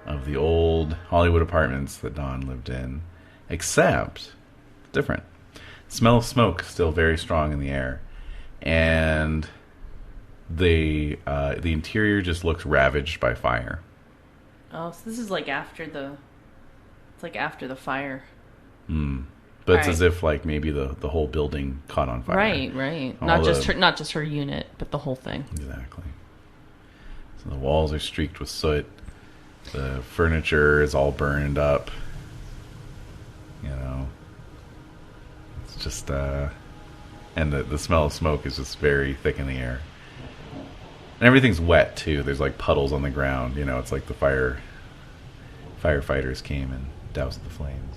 of the old Hollywood apartments that Dawn lived in. Except, different. The smell of smoke is still very strong in the air. And the interior just looks ravaged by fire. Oh, so this is like after the... It's like after the fire. But it's as if like maybe the whole building caught on fire. Right. Not just her unit, but the whole thing. Exactly. So the walls are streaked with soot. The furniture is all burned up. You know. It's just and the smell of smoke is just very thick in the air. And everything's wet too. There's like puddles on the ground. You know, it's like the firefighters came and doused the flames.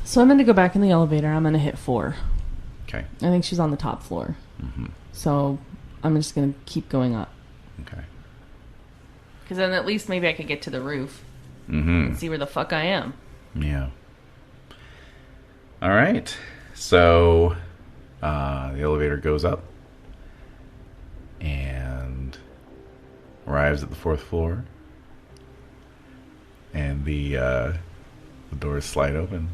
So I'm going to go back in the elevator. I'm going to hit 4. Okay. I think she's on the top floor. So I'm just going to keep going up. Okay. Because then at least maybe I could get to the roof and see where the fuck I am. Yeah. All right. So the elevator goes up and arrives at the 4th floor. And the doors slide open.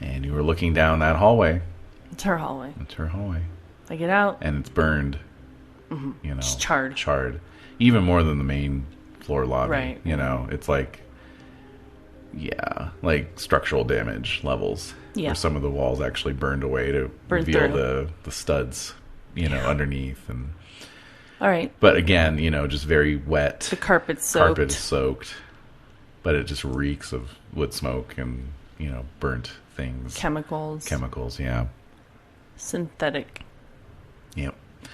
And you were looking down that hallway. It's her hallway. I get out. And it's burned. You know. It's charred. Even more than the main floor lobby. Right. You know, it's like, like structural damage levels. Yeah. Where some of the walls actually burned away to reveal the studs, you know, underneath. And all right. But again, you know, just very wet. The carpet's soaked. Carpet is soaked. But it just reeks of wood smoke and, you know, burnt things. Chemicals, yeah. Synthetic. Yep. All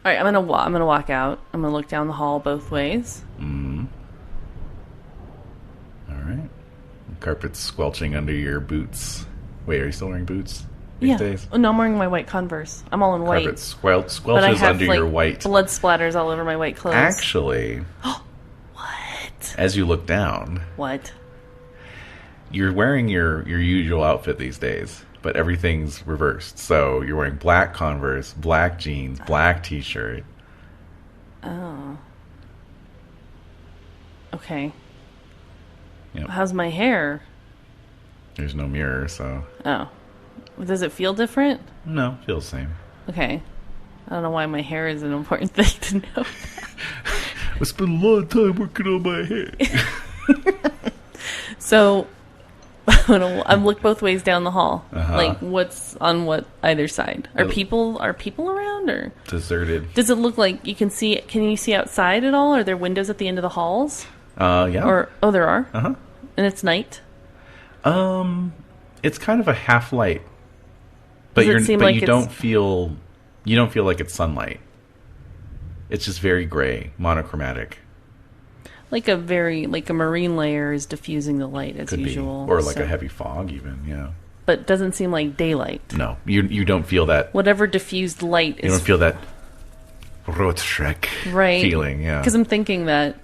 right, I'm gonna walk out. I'm gonna look down the hall both ways. All right. Carpet's squelching under your boots. Wait, are you still wearing boots these days? Oh, no, I'm wearing my white Converse. I'm all in white. Carpet squelches under your white. Blood splatters all over my white clothes. Actually. What? As you look down. What? You're wearing your usual outfit these days, but everything's reversed. So you're wearing black Converse, black jeans, black t-shirt. Oh. Okay. Yep. How's my hair? There's no mirror, so... Oh. Does it feel different? No, feels the same. Okay. I don't know why my hair is an important thing to know. I spent a lot of time working on my hair. So... I'm look both ways down the hall. Like what's on what either side? Are people around or deserted? Does it look like you can see? Can you see outside at all? Are there windows at the end of the halls? Yeah. Or there are. And it's night. It's kind of a half light, but you don't feel like it's sunlight. It's just very gray, monochromatic. Like a marine layer is diffusing the light as usual. Or like a heavy fog even, yeah. But it doesn't seem like daylight. No, you don't feel that. Whatever diffused light is... You don't feel that Rotschreck feeling, yeah. Because I'm thinking that,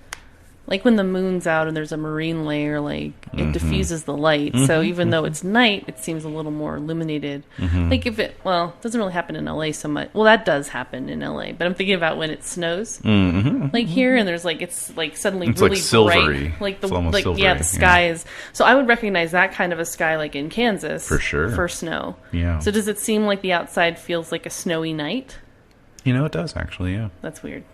like when the moon's out and there's a marine layer, like it diffuses the light. So even though it's night, it seems a little more illuminated. Like if it doesn't really happen in LA so much. Well, that does happen in LA, but I'm thinking about when it snows, like here, and there's like it's like suddenly it's really like silvery, bright. Like silvery, the sky is. So I would recognize that kind of a sky like in Kansas for sure for snow. Yeah. So does it seem like the outside feels like a snowy night? You know, it does actually. Yeah. That's weird.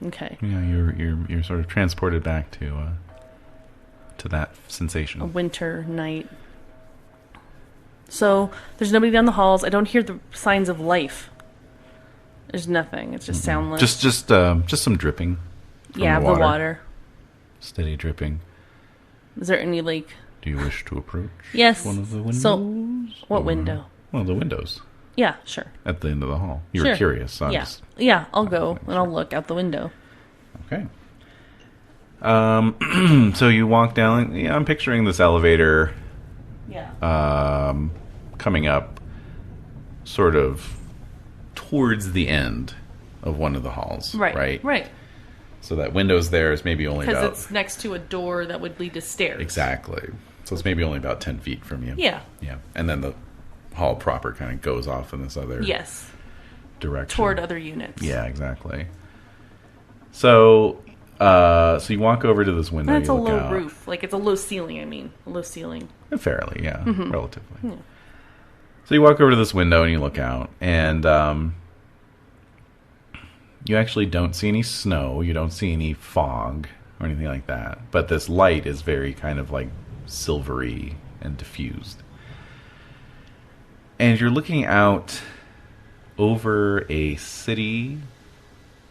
Okay. Yeah, you're sort of transported back to that sensation. A winter night. So there's nobody down the halls. I don't hear the signs of life. There's nothing. It's just soundless. Just some dripping. From the water. Steady dripping. Is there any like? Do you wish to approach? Yes. One of the windows. So, what window? One of the windows. Yeah, sure. At the end of the hall. You were Sure. curious, so Yeah. Yeah, I'll go and I'll look out the window. Okay. So you walk down. Yeah, I'm picturing this elevator Yeah. coming up sort of towards the end of one of the halls. Right. So that window's there is maybe only Because about... it's next to a door that would lead to stairs. Exactly. So it's maybe only about 10 feet from you. Yeah. Yeah. And then the hall proper kind of goes off in this other Yes. direction. Toward other units. Yeah, exactly. So you walk over to this window. That's a you look low out. roof. Like, it's a low ceiling, I mean. A low ceiling. Fairly, yeah. Mm-hmm. Relatively. Yeah. So you walk over to this window and you look out, and you actually don't see any snow. You don't see any fog or anything like that. But this light is very kind of like silvery and diffused. And you're looking out over a city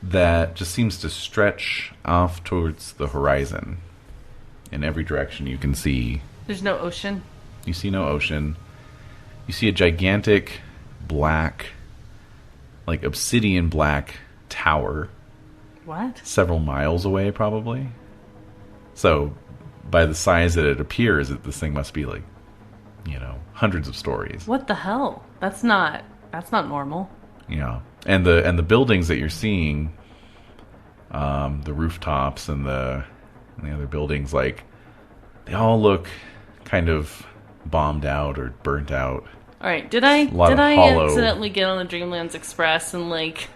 that just seems to stretch off towards the horizon. In every direction you can see. There's no ocean. You see no ocean. You see a gigantic black, like obsidian black tower. What? Several miles away, probably. So, by the size that it appears, this thing must be like, hundreds of stories. What the hell? That's not normal. Yeah, and the buildings that you're seeing, the rooftops and the other buildings, like, they all look kind of bombed out or burnt out. All right, did I hollow... accidentally get on the Dreamlands Express and like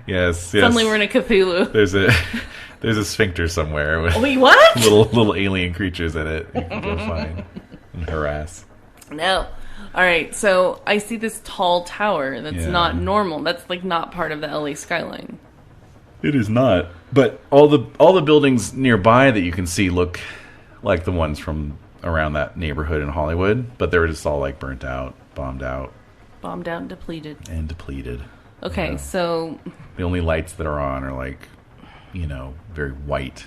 yes, suddenly we're in a Cthulhu? There's a sphincter somewhere with Wait, what? little alien creatures in it you can go find and harass. No. All right, so I see this tall tower that's not normal. That's like not part of the LA skyline. It is not. But all the buildings nearby that you can see look like the ones from around that neighborhood in Hollywood, but they're just all like burnt out, bombed out, and depleted. Okay, so the only lights that are on are like, very white,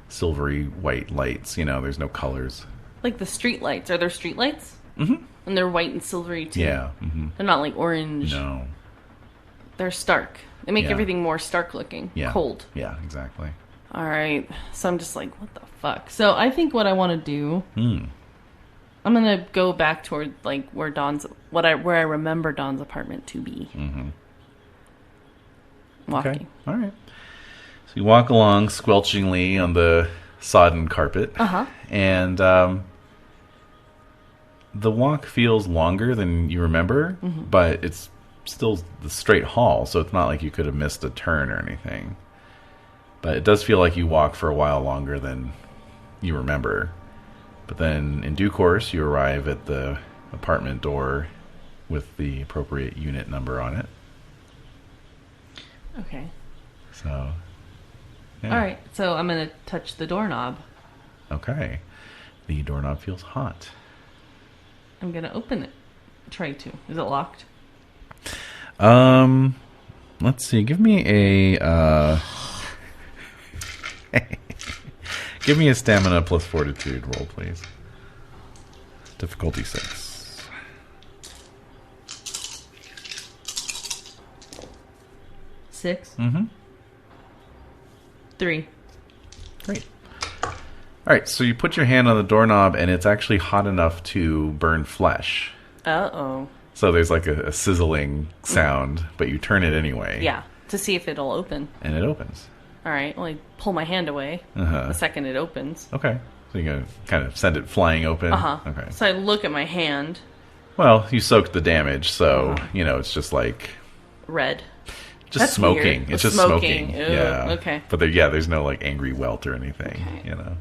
silvery white lights. There's no colors. Like the street lights. Are there street lights? Mm-hmm. And they're white and silvery too. Yeah. Mm-hmm. They're not like orange. No. They're stark. They make everything more stark looking. Yeah. Cold. Yeah, exactly. All right. So I'm just like, what the fuck? So I think what I want to do, I'm gonna go back toward like where I remember Dawn's apartment to be. Mm-hmm. Walking. Okay. All right. So you walk along squelchingly on the sodden carpet. Uh-huh. And the walk feels longer than you remember, but it's still the straight hall, so it's not like you could have missed a turn or anything. But it does feel like you walk for a while longer than you remember. But then, in due course, you arrive at the apartment door with the appropriate unit number on it. Okay. So, yeah. All right. So I'm gonna touch the doorknob. Okay. The doorknob feels hot. I'm gonna open it. Try to. Is it locked? Let's see. Give me a give me a stamina plus fortitude roll, please. Difficulty 6. Six. Mm-hmm. 3. Great. All right, so you put your hand on the doorknob, and it's actually hot enough to burn flesh. Uh-oh. So there's like a sizzling sound, but you turn it anyway. Yeah, to see if it'll open. And it opens. All right, well, I pull my hand away the second it opens. Okay. So you're going to kind of send it flying open? Uh-huh. Okay. So I look at my hand. Well, you soaked the damage, so, it's just like... Red. Just That's smoking. weird. It's just Smoking. smoking. Ooh, yeah. okay. But there's no like angry welt or anything. Okay.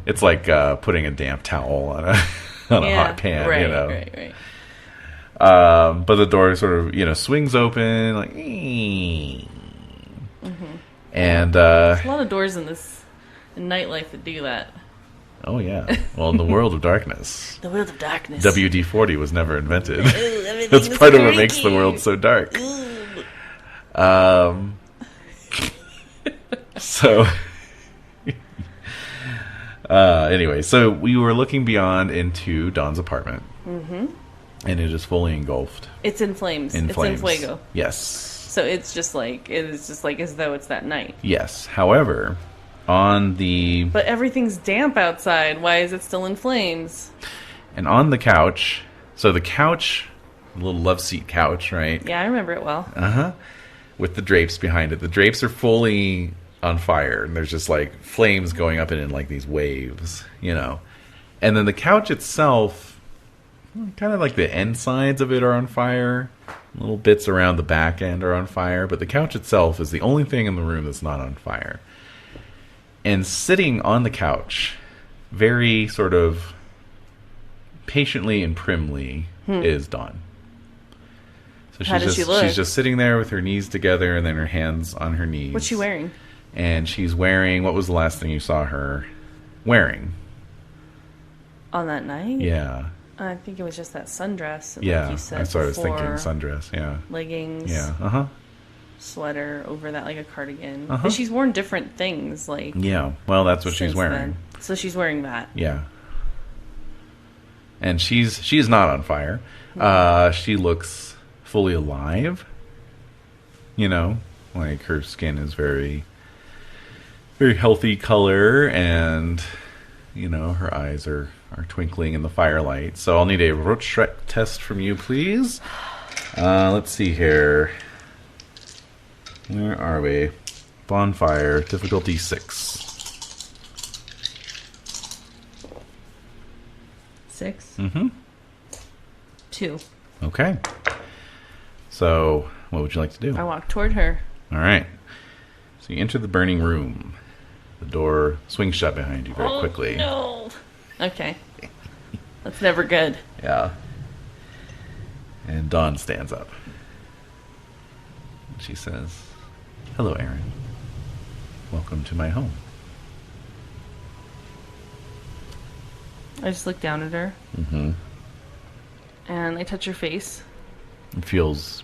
It's like putting a damp towel on a hot pan. Right, right. But the door sort of swings open like. And there's a lot of doors in Nightlife that do that. Oh yeah. Well, in the world of darkness. The world of darkness. WD-40 was never invented. Ooh, That's part of what makes the world so dark. So anyway, so we were looking beyond into Dawn's apartment, Mm-hmm. And it is fully engulfed. It's in flames. In it's flames. in fuego. Yes. So it is just like as though it's that night. Yes. However, on the... But everything's damp outside. Why is it still in flames? And on the couch... So the couch, the little love seat couch, right? Yeah, I remember it well. Uh-huh. With the drapes behind it. The drapes are fully on fire. And there's just like flames going up in like these waves, you know. And then the couch itself, kind of like the end sides of it are on fire. Little bits around the back end are on fire. But the couch itself is the only thing in the room that's not on fire. And sitting on the couch, very sort of patiently and primly, is Dawn. So How does she look? She's just sitting there with her knees together and then her hands on her knees. What's she wearing? And she's wearing... What was the last thing you saw her wearing? On that night? Yeah. I think it was just that sundress. Yeah, Like you said that's what I was thinking. before. Sundress, yeah. Leggings. Yeah, uh-huh. Sweater over that, like a cardigan. Uh-huh. But she's worn different things, like... Yeah, well, that's what she's since wearing. then. So she's wearing that. Yeah. And she's not on fire. She looks fully alive. You know, like her skin is very, very healthy color, and you know her eyes are twinkling in the firelight. So I'll need a Rorschach test from you, please. Let's see here. Where are we? Bonfire, difficulty 6. 6? Mm-hmm. 2. Okay. So, what would you like to do? I walk toward her. All right. So you enter the burning room. The door swings shut behind you very quickly. No. Okay. That's never good. Yeah. And Dawn stands up. She says, "Hello, Aaron. Welcome to my home." I just look down at her. Mm-hmm. And I touch her face. It feels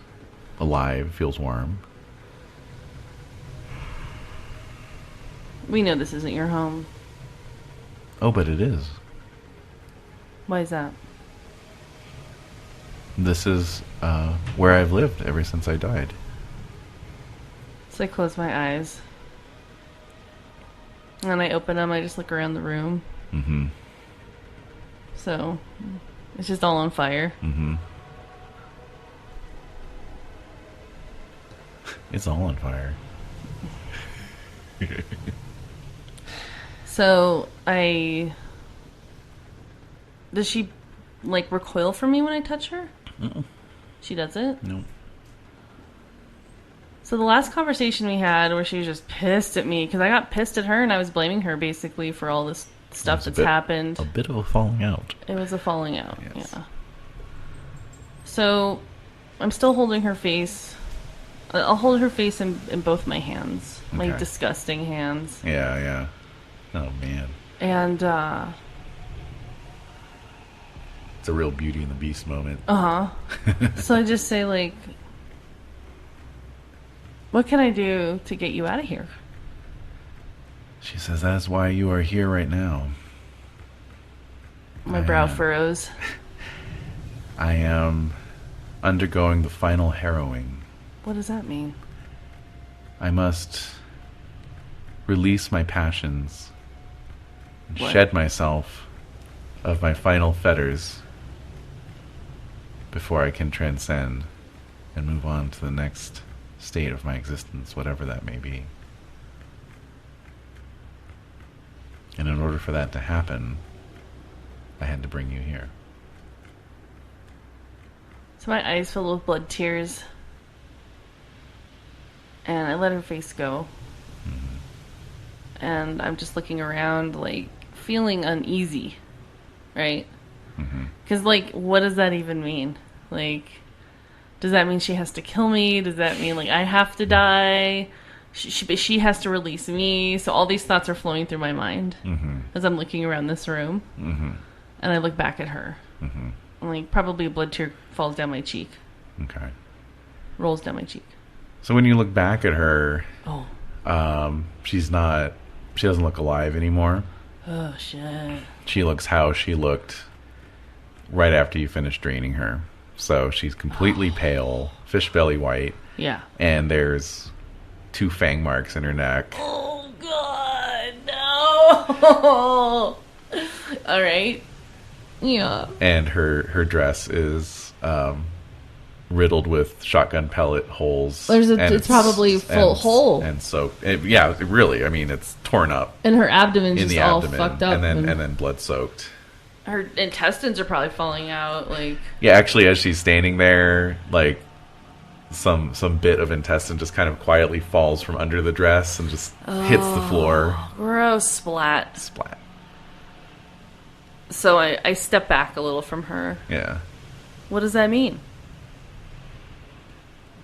alive, feels warm. We know this isn't your home. Oh, but it is. Why is that? This is where I've lived ever since I died. So I close my eyes. And I open them. I just look around the room. Mm-hmm. So it's just all on fire. Mm-hmm. It's all on fire. So does she like recoil from me when I touch her? Uh-uh. She does it? No. So the last conversation we had where she was just pissed at me because I got pissed at her and I was blaming her basically for all this stuff that's happened. A bit of a falling out. It was a falling out. Yes. Yeah. So I'm still holding her face. I'll hold her face in both my hands. My Okay. disgusting hands. Yeah, yeah. Oh, man. And, It's a real Beauty and the Beast moment. so I just say, like, what can I do to get you out of here? She says, "That's why you are here right now. My brow furrows. I am undergoing the final harrowing. What does that mean? I must release my passions and What? shed myself of my final fetters before I can transcend and move on to the next state of my existence, whatever that may be. And in order for that to happen, I had to bring you here." So my eyes fill with blood tears. And I let her face go. Mm-hmm. And I'm just looking around, like, feeling uneasy. Right? Mm-hmm. Because, like, what does that even mean? Like, does that mean she has to kill me? Does that mean, like, I have to die? She has to release me? So all these thoughts are flowing through my mind Mm-hmm. as I'm looking around this room. Mm-hmm. And I look back at her. Mm-hmm. And, like, probably a blood tear falls down my cheek. Okay. Rolls down my cheek. So when you look back at her, Oh. she doesn't look alive anymore. Oh, shit. She looks how she looked right after you finish draining her. So she's completely pale, fish belly white. Yeah. And there's 2 fang marks in her neck. Oh, God, no. All right. Yeah. And her dress is riddled with shotgun pellet holes. It's probably full hole. And so, really, I mean, it's torn up. And her abdomen's just all fucked up. And then blood soaked. Her intestines are probably falling out. Like, yeah, actually, as she's standing there, like, some bit of intestine just kind of quietly falls from under the dress and just hits the floor. Gross. Splat. So I step back a little from her. Yeah. What does that mean?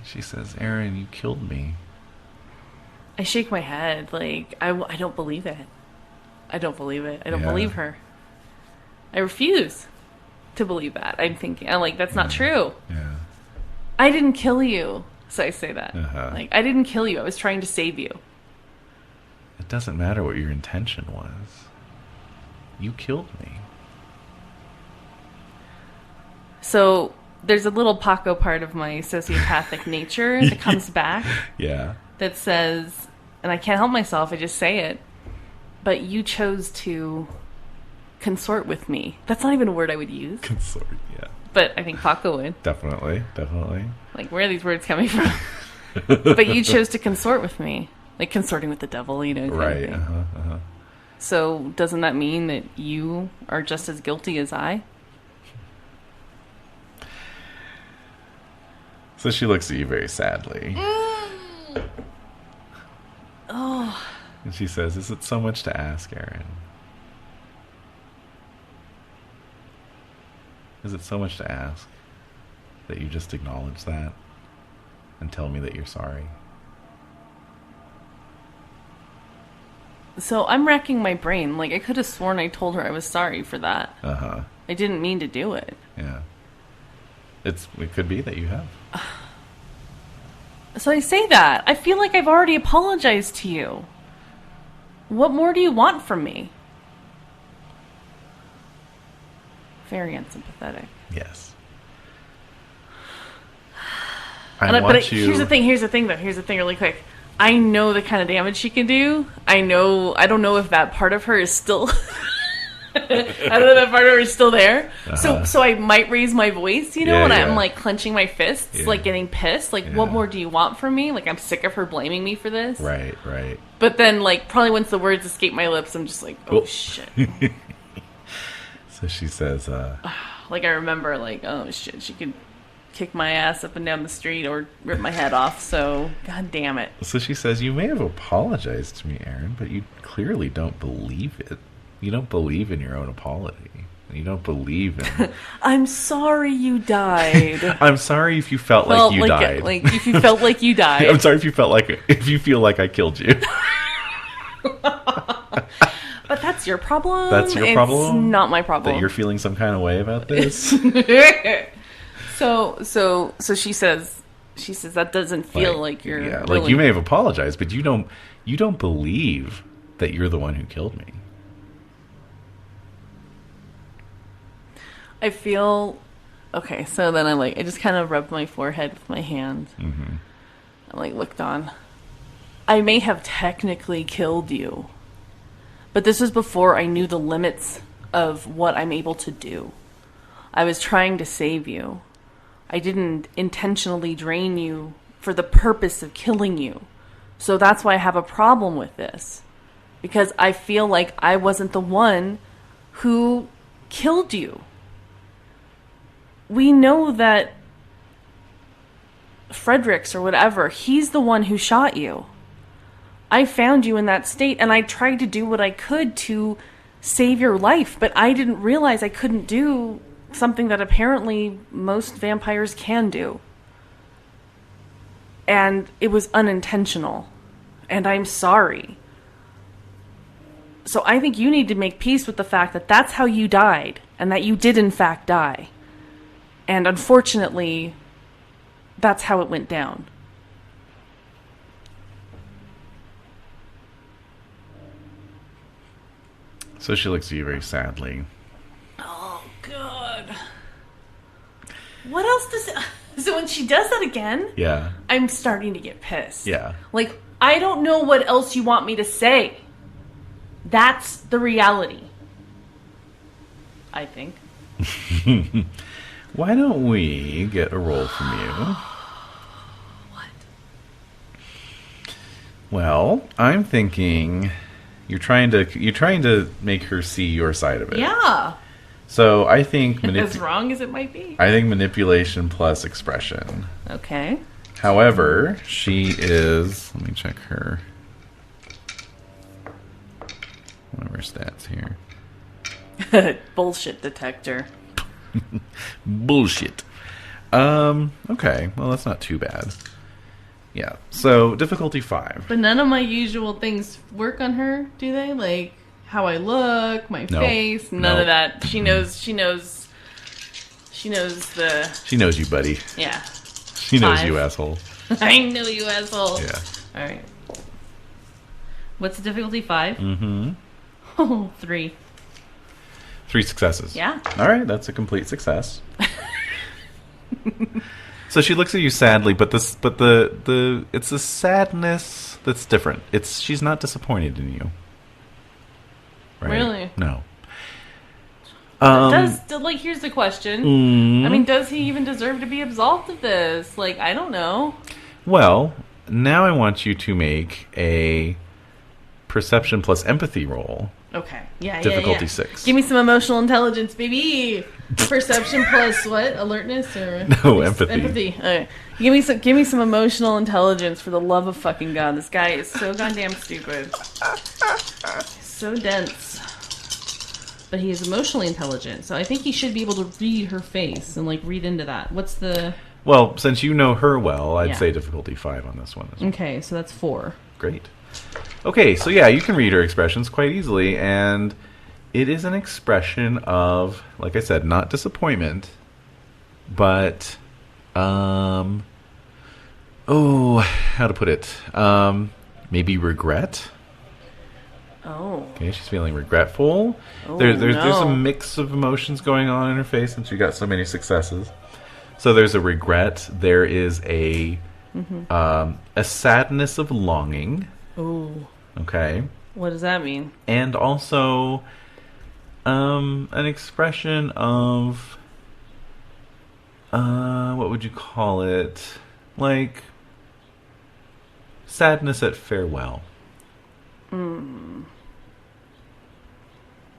She says, Aaron, you killed me. I shake my head. Like, I don't believe it. I don't believe it. I don't believe her. I refuse to believe that. I'm like, that's not true. Yeah. I didn't kill you. So I say that. Uh-huh. Like, I didn't kill you. I was trying to save you. It doesn't matter what your intention was. You killed me. So there's a little Paco part of my sociopathic nature that comes back. Yeah. That says, and I can't help myself, I just say it, but you chose to consort with me. That's not even a word I would use. Consort, yeah. But I think Paco would. Definitely. Like, where are these words coming from? But you chose to consort with me. Like consorting with the devil, you know. Right. So doesn't that mean that you are just as guilty as I? So she looks at you very sadly. Oh. And she says, is it so much to ask, Aaron? Is it so much to ask that you just acknowledge that and tell me that you're sorry? So I'm racking my brain. Like, I could have sworn I told her I was sorry for that. Uh-huh. I didn't mean to do it. Yeah. It could be that you have. So I say that. I feel like I've already apologized to you. What more do you want from me? Very unsympathetic. Yes. Here's the thing really quick. I know the kind of damage she can do. I don't know if that part of her is still I don't know if that part of her is still there. Uh-huh. So I might raise my voice, and I'm like clenching my fists, like getting pissed. Like, what more do you want from me? Like, I'm sick of her blaming me for this. Right. But then, like, probably once the words escape my lips, I'm just like, oh shit. So she says, like, I remember, like, oh shit, she could kick my ass up and down the street or rip my head off, so god damn it. So she says, you may have apologized to me, Aaron, but you clearly don't believe it. You don't believe in your own apology. You don't believe in... I'm sorry you died. I'm sorry if you felt like you died. Like, if you felt like you died. I'm sorry if you feel like I killed you. But that's your problem. That's your problem? It's not my problem. That you're feeling some kind of way about this? So she says that doesn't feel like you're really... like you may have apologized, but you don't believe that you're the one who killed me. I feel okay. So then I just kind of rubbed my forehead with my hand. Mm-hmm. I looked on. I may have technically killed you, but this was before I knew the limits of what I'm able to do. I was trying to save you. I didn't intentionally drain you for the purpose of killing you. So that's why I have a problem with this. Because I feel like I wasn't the one who killed you. We know that Fredericks or whatever, he's the one who shot you. I found you in that state and I tried to do what I could to save your life, but I didn't realize I couldn't do something that apparently most vampires can do. And it was unintentional. And I'm sorry. So I think you need to make peace with the fact that that's how you died, and that you did in fact die. And unfortunately, that's how it went down. So she looks at you very sadly. Oh, God. What else does... So when she does that again, Yeah. I'm starting to get pissed. Yeah. Like, I don't know what else you want me to say. That's the reality. I think. Why don't we get a roll from you? What? Well, I'm thinking you're trying to make her see your side of it. Yeah. So I think As wrong as it might be. I think manipulation plus expression. Okay. However, she is. Let me check her. One of her stats here. Bullshit detector. Bullshit. Okay. Well, that's not too bad. Yeah. So difficulty 5. But none of my usual things work on her, do they? Like how I look, my face, none of that. She knows the... She knows you, buddy. Yeah. She knows 5. you, asshole. I know you, asshole. Yeah. Alright. What's the difficulty? 5? Mm-hmm. Oh, 3. 3 successes. Yeah. All right, that's a complete success. So she looks at you sadly, but it's a sadness that's different. She's not disappointed in you. Right? Really? No. Here's the question. Mm-hmm. I mean, does he even deserve to be absolved of this? Like, I don't know. Well, now I want you to make a perception plus empathy roll. Okay. Yeah, Difficulty yeah. 6. Give me some emotional intelligence, baby. Perception plus what? Alertness or No, empathy. Empathy. Okay. Give me some emotional intelligence for the love of fucking God. This guy is so goddamn stupid. So dense. But he is emotionally intelligent, so I think he should be able to read her face and like read into that. What's the... Well, since you know her well, I'd Yeah. say difficulty 5 on this one. Okay, so that's 4. Great. Okay, so yeah, you can read her expressions quite easily, and it is an expression of, like I said, not disappointment, but, how to put it? Maybe regret. Oh. Okay, she's feeling regretful. Oh, There's no. a mix of emotions going on in her face since she got so many successes. So there's a regret. There is a sadness of longing. Ooh. Okay. What does that mean? And also an expression of what would you call it? Like sadness at farewell.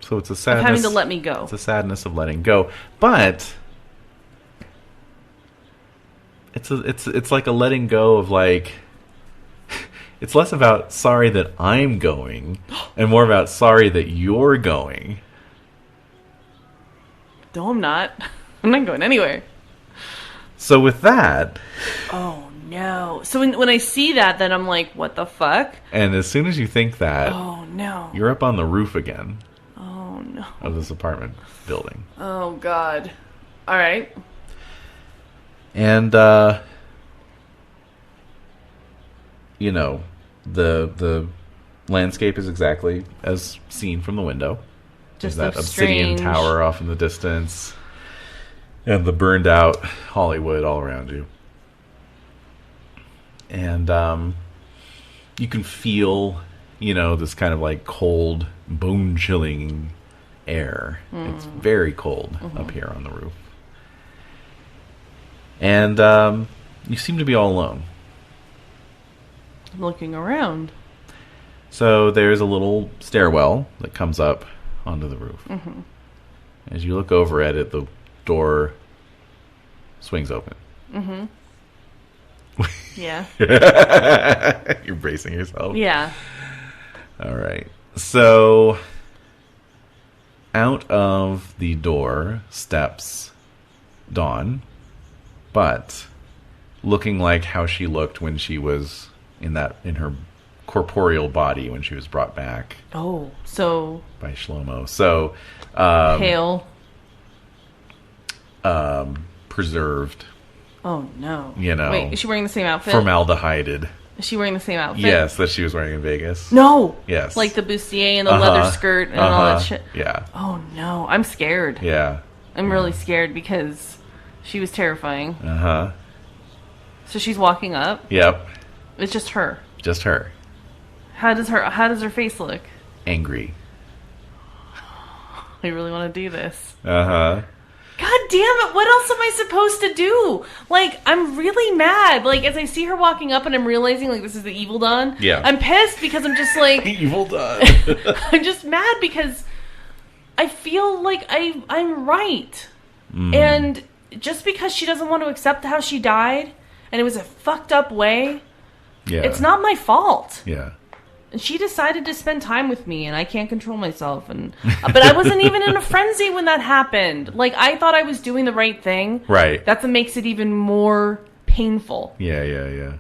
So it's a sadness Of having to let me go. It's a sadness of letting go. But it's like a letting go of like it's less about sorry that I'm going and more about sorry that you're going. No, I'm not. I'm not going anywhere. So with that, Oh, no. So when I see that, then I'm like, what the fuck? and as soon as you think that, Oh, no. you're up on the roof again Oh, no. of this apartment building. Oh, God. All right. And you know, the landscape is exactly as seen from the window. Just There's that a obsidian strange... tower off in the distance, and the burned out Hollywood all around you. And you can feel, you know, this kind of like cold, bone-chilling air. It's very cold up here on the roof. And you seem to be all alone. I'm looking around. So there's a little stairwell that comes up onto the roof. Mm-hmm. As you look over at it, the door swings open. Mm-hmm. Yeah. You're bracing yourself. Yeah. All right. So out of the door steps Dawn, but looking like how she looked when she was in her corporeal body when she was brought back Oh, so by Shlomo. So pale. Preserved, Oh, no. you know. Wait, is she wearing the same outfit? Formaldehyded. Is she wearing the same outfit? Yes, that she was wearing in Vegas. No. Yes. Like the bustier and the leather skirt and all that shit. Yeah. Oh, no. I'm scared. Yeah. I'm really scared because She was terrifying. Uh-huh. So she's walking up. Yep. It's just her. Just her. How does her face look? Angry. I really want to do this. Uh-huh. God damn it, what else am I supposed to do? Like, I'm really mad. Like, as I see her walking up and I'm realizing, like, this is the evil Dawn. Yeah. I'm pissed because I'm just like... Evil Dawn. I'm just mad because I feel like I'm right. And just because she doesn't want to accept how she died, and it was a fucked up way, it's not my fault. Yeah. And she decided to spend time with me, and I can't control myself. But I wasn't even in a frenzy when that happened. Like, I thought I was doing the right thing. Right. That's what makes it even more painful. Yeah.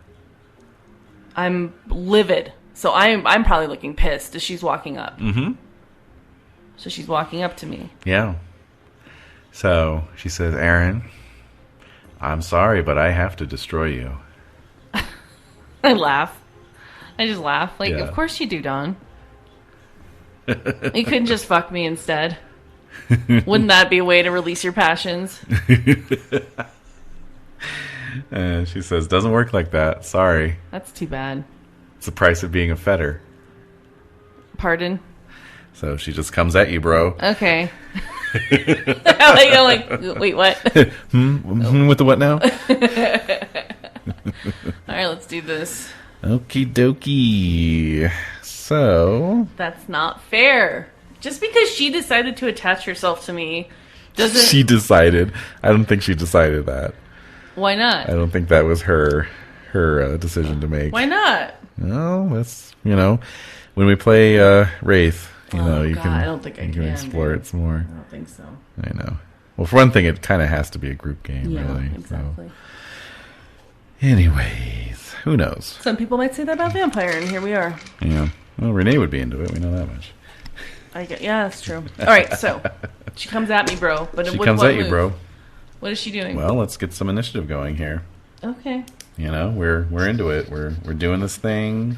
I'm livid. So I'm probably looking pissed as she's walking up. Mm-hmm. So she's walking up to me. Yeah. So she says, Aaron, I'm sorry, but I have to destroy you. I laugh. I just laugh. Like, Yeah. Of course you do, Dawn. You couldn't just fuck me instead. Wouldn't that be a way to release your passions? And she says, doesn't work like that. Sorry. That's too bad. It's the price of being a fetter. Pardon? So she just comes at you, bro. Okay. I'm like, wait, what? With the what now? All right, let's do this. Okie dokie. So... That's not fair. Just because she decided to attach herself to me doesn't... She decided. I don't think she decided that. Why not? I don't think that was her decision to make. Why not? Well, that's, when we play Wraith, you can I don't think I can explore it some more. I don't think so. I know. Well, for one thing, it kind of has to be a group game, Yeah, really. exactly. So. Anyways, who knows? Some people might say that about Vampire, and here we are. Yeah. Well, Renee would be into it. We know that much. Yeah, that's true. All right, so she comes at me, bro. But She comes at you, bro. What is she doing? Well, let's get some initiative going here. Okay. We're into it. We're doing this thing.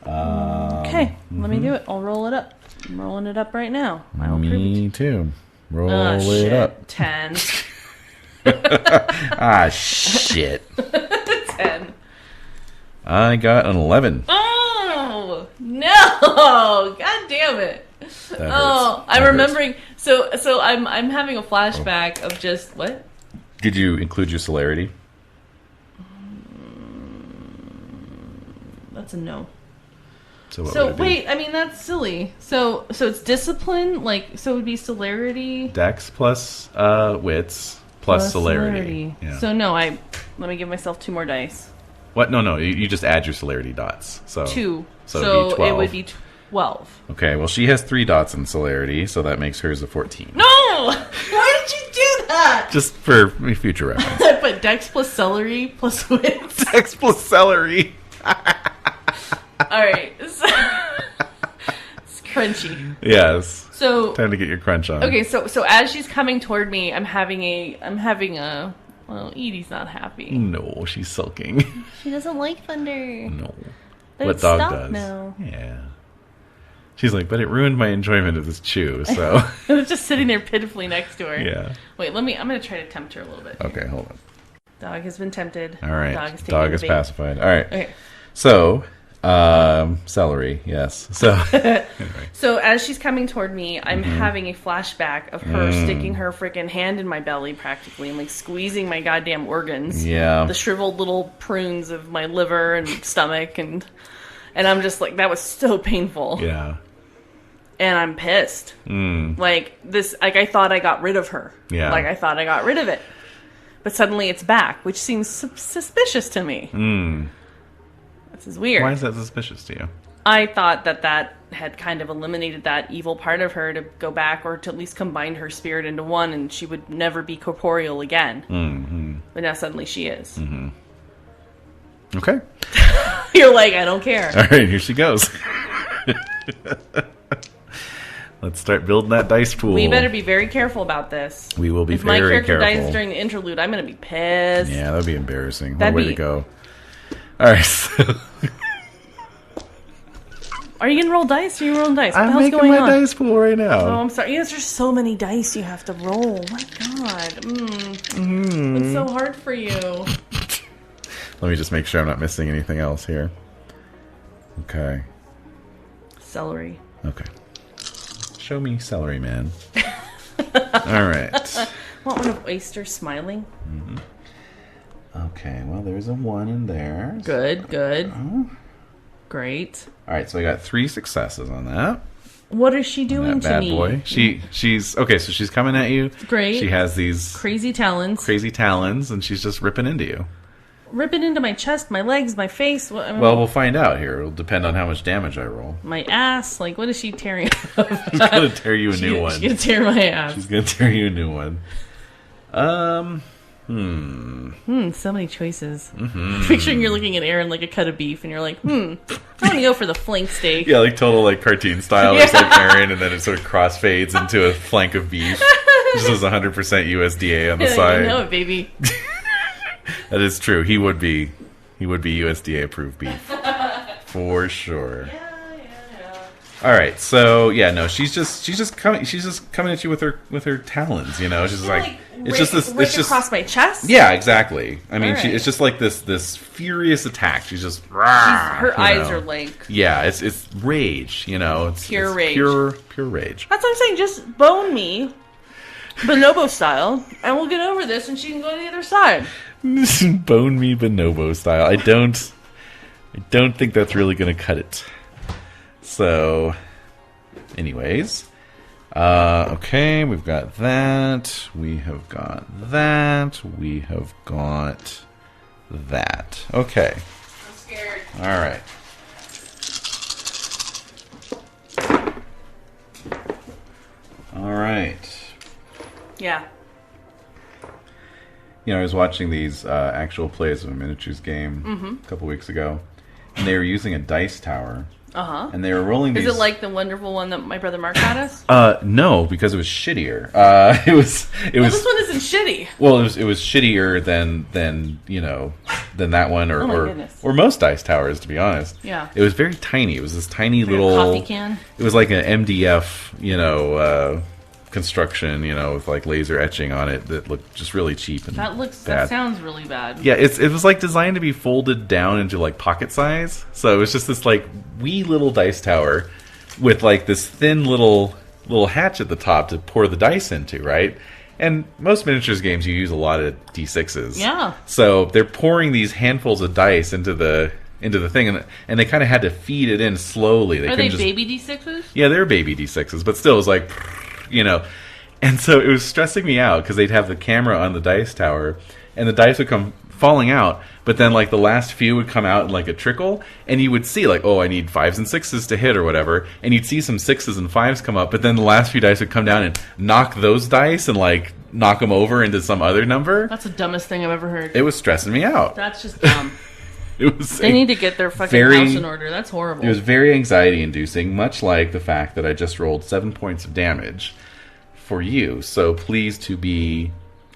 Okay, let me do it. I'll roll it up. I'm rolling it up right now. I will prove it. Me too. Roll Shit. it up. 10. Shit. 10. I got an 11. Oh no! God damn it! That Oh, hurts. I'm That remembering. So I'm having a flashback of just what? Did you include your celerity? That's a no. So, what So would it be? wait, I mean that's silly. So it's discipline, so it would be celerity Dex plus wits plus celerity. Yeah. So no, let me give myself 2 more dice. What? No. You just add your celerity dots. So 2. So it'd be 12. It would be 12. Okay. Well, she has 3 dots in celerity, so that makes hers a 14. No! Why did you do that? Just for future reference. I put dex plus celery plus wits. Dex plus celery. Alright. So, it's crunchy. Yes. So Time to get your crunch on. okay, so as she's coming toward me, I'm having a well, Edie's not happy. No, she's sulking. She doesn't like thunder. No. But What it's dog stopped does? now. Yeah. She's like, but it ruined my enjoyment of this chew, so. I was just sitting there pitifully next to her. Yeah. Wait, I'm going to try to tempt her a little bit. Okay, hold on. Dog has been tempted. All right. Dog is, Dog is pacified. All right. Okay. So, celery, yes. So, anyway. So as she's coming toward me, I'm having a flashback of her sticking her freaking hand in my belly practically and like squeezing my goddamn organs. Yeah. The shriveled little prunes of my liver and stomach and I'm just like, that was so painful. Yeah. And I'm pissed. Like I thought I got rid of her. Yeah. Like I thought I got rid of it. But suddenly it's back, which seems suspicious to me. This is weird. Why is that suspicious to you? I thought that had kind of eliminated that evil part of her to go back or to at least combine her spirit into one and she would never be corporeal again. Mm-hmm. But now suddenly she is. Mm-hmm. Okay. You're like, I don't care. All right, here she goes. Let's start building that dice pool. We better be very careful about this. We will be if very my character careful. dies during the interlude, I'm going to be pissed. Yeah, that'd be embarrassing. That'd What a way be- to go. All right, so Are you going to roll dice? Or are you rolling dice? What the I'm hell's making going my on? dice pool right now. Oh, I'm sorry. Yes, there's so many dice you have to roll. My God. God. It's so hard for you. Let me just make sure I'm not missing anything else here. Okay. Celery. Okay. Show me celery, man. All right. Want one of oyster smiling? Okay, well, there's a 1 in there. Good. Great. All right, so I got 3 successes on that. What is she doing that bad to me? Boy. She's okay. So she's coming at you. Great. She has these crazy talons, and she's just ripping into you. Ripping into my chest, my legs, my face. Well, we'll find out here. It'll depend on how much damage I roll. My ass. Like, what is she tearing? She's gonna tear you a new one. She's gonna tear my ass. She's gonna tear you a new one. So many choices. Picturing you're looking at Aaron like a cut of beef, and you're like, I want to go for the flank steak. Yeah, like total like cartoon style. There's like Aaron, and then it sort of crossfades into a flank of beef. This is 100% USDA on the side. You know it, baby. That is true. He would be USDA approved beef for sure. Yeah. All right, so yeah, no, she's just coming at you with her talons. You know, she's like it's just this. It's just across my chest. Yeah, exactly. I mean, Right. it's just like this furious attack. She's just Her eyes are like it's rage. You know, it's rage, pure rage. That's what I'm saying. Just bone me, bonobo style, and we'll get over this, and she can go to the other side. Bone me bonobo style. I don't think that's really going to cut it. So, anyways, okay, we've got that. We have got that. We have got that. Okay. I'm scared. All right. All right. Yeah. You know, I was watching these actual plays of a miniatures game a couple weeks ago, and they were using a dice tower. And they were rolling these... Is it like the wonderful one that my brother Mark got us? No, because it was shittier. It was. Well, this one isn't shitty. Well, it was shittier than that one or most dice towers, to be honest. Yeah. It was very tiny. It was this tiny little coffee can. It was like an MDF, construction, with like laser etching on it that looked just really cheap and that sounds really bad. Yeah, it was like designed to be folded down into like pocket size. So it was just this like wee little dice tower with like this thin little hatch at the top to pour the dice into, right? And most miniatures games you use a lot of D6s. Yeah. So they're pouring these handfuls of dice into the thing, and they kind of had to feed it in slowly. Are they baby D6s? Yeah, they're baby D6s, but still it was like, and so it was stressing me out because they'd have the camera on the dice tower and the dice would come falling out, but then like the last few would come out in like a trickle, and you would see like, oh, I need 5s and 6s to hit or whatever, and you'd see some 6s and 5s come up, but then the last few dice would come down and knock those dice and like knock them over into some other number. That's the dumbest thing I've ever heard. It was stressing me out. That's just dumb. They need to get their fucking house in order. That's horrible. It was very anxiety-inducing, much like the fact that I just rolled 7 points of damage for you. So please to be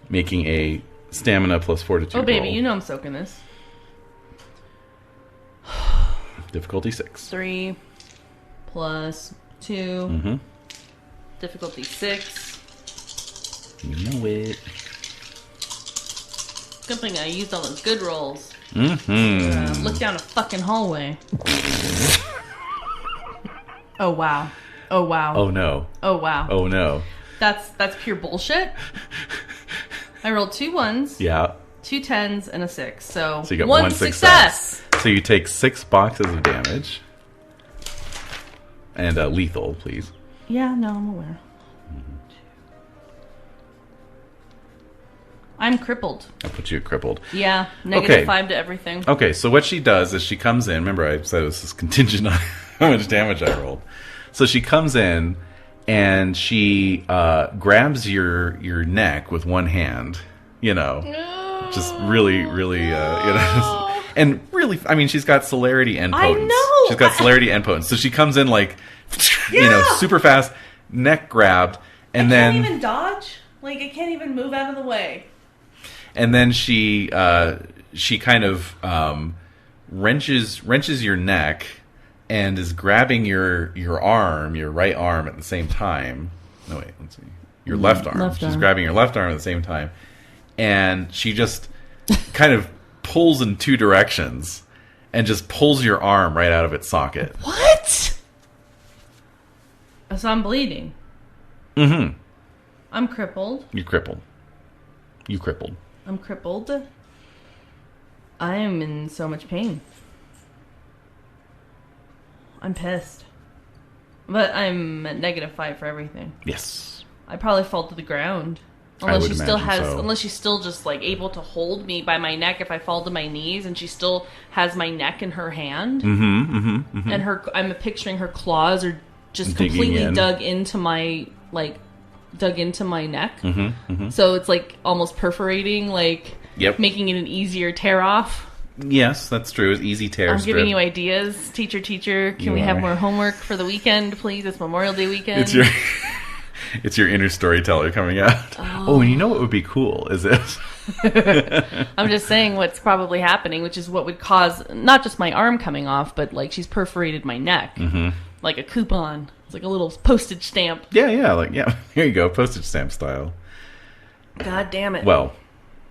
making a stamina plus fortitude Oh, baby, roll. you know I'm soaking this. Difficulty 6. 3 plus 2. Mm-hmm. Difficulty 6. You know it. Good thing I used all those good rolls. Mm-hmm. Look down a fucking hallway. Oh, wow. Oh, wow. Oh, no. Oh, wow. Oh, no. That's pure bullshit. I rolled 2 1s. Yeah. 2 10s and a 6. So you got 1 success. So you take 6 boxes of damage. And lethal, please. Yeah, no, I'm aware. I'm crippled. I'll put you at crippled. Yeah, -5 to everything. Okay, so what she does is she comes in. Remember, I said it was contingent on how much damage I rolled. So she comes in and she grabs your neck with one hand. Just really, and really, I mean, she's got celerity and potence. I know. She's got celerity and potence. So she comes in like, super fast, neck grabbed, and then can't even dodge. Like I can't even move out of the way. And then she kind of wrenches your neck and is grabbing your arm, your right arm, at the same time. No, wait, let's see. your left arm. She's grabbing your left arm at the same time. And she just kind of pulls in two directions and just pulls your arm right out of its socket. What? So I'm bleeding. Mm-hmm. I'm crippled. You're crippled. You crippled. I'm crippled. I am in so much pain. I'm pissed. But I'm at -5 for everything. Yes. I probably fall to the ground. Unless she's still just like able to hold me by my neck if I fall to my knees, and she still has my neck in her hand. And I'm picturing her claws are just completely dug into my neck. So it's like almost perforating, like making it an easier tear off. Yes, that's true. It's easy tear. I'm giving you ideas, teacher. Can we have more homework for the weekend, please? It's Memorial Day weekend. It's your inner storyteller coming out. Oh, and you know what would be cool is if... I'm just saying what's probably happening, which is what would cause not just my arm coming off, but like she's perforated my neck. Like a coupon. It's like a little postage stamp. Yeah. Here you go, postage stamp style. God damn it. Well,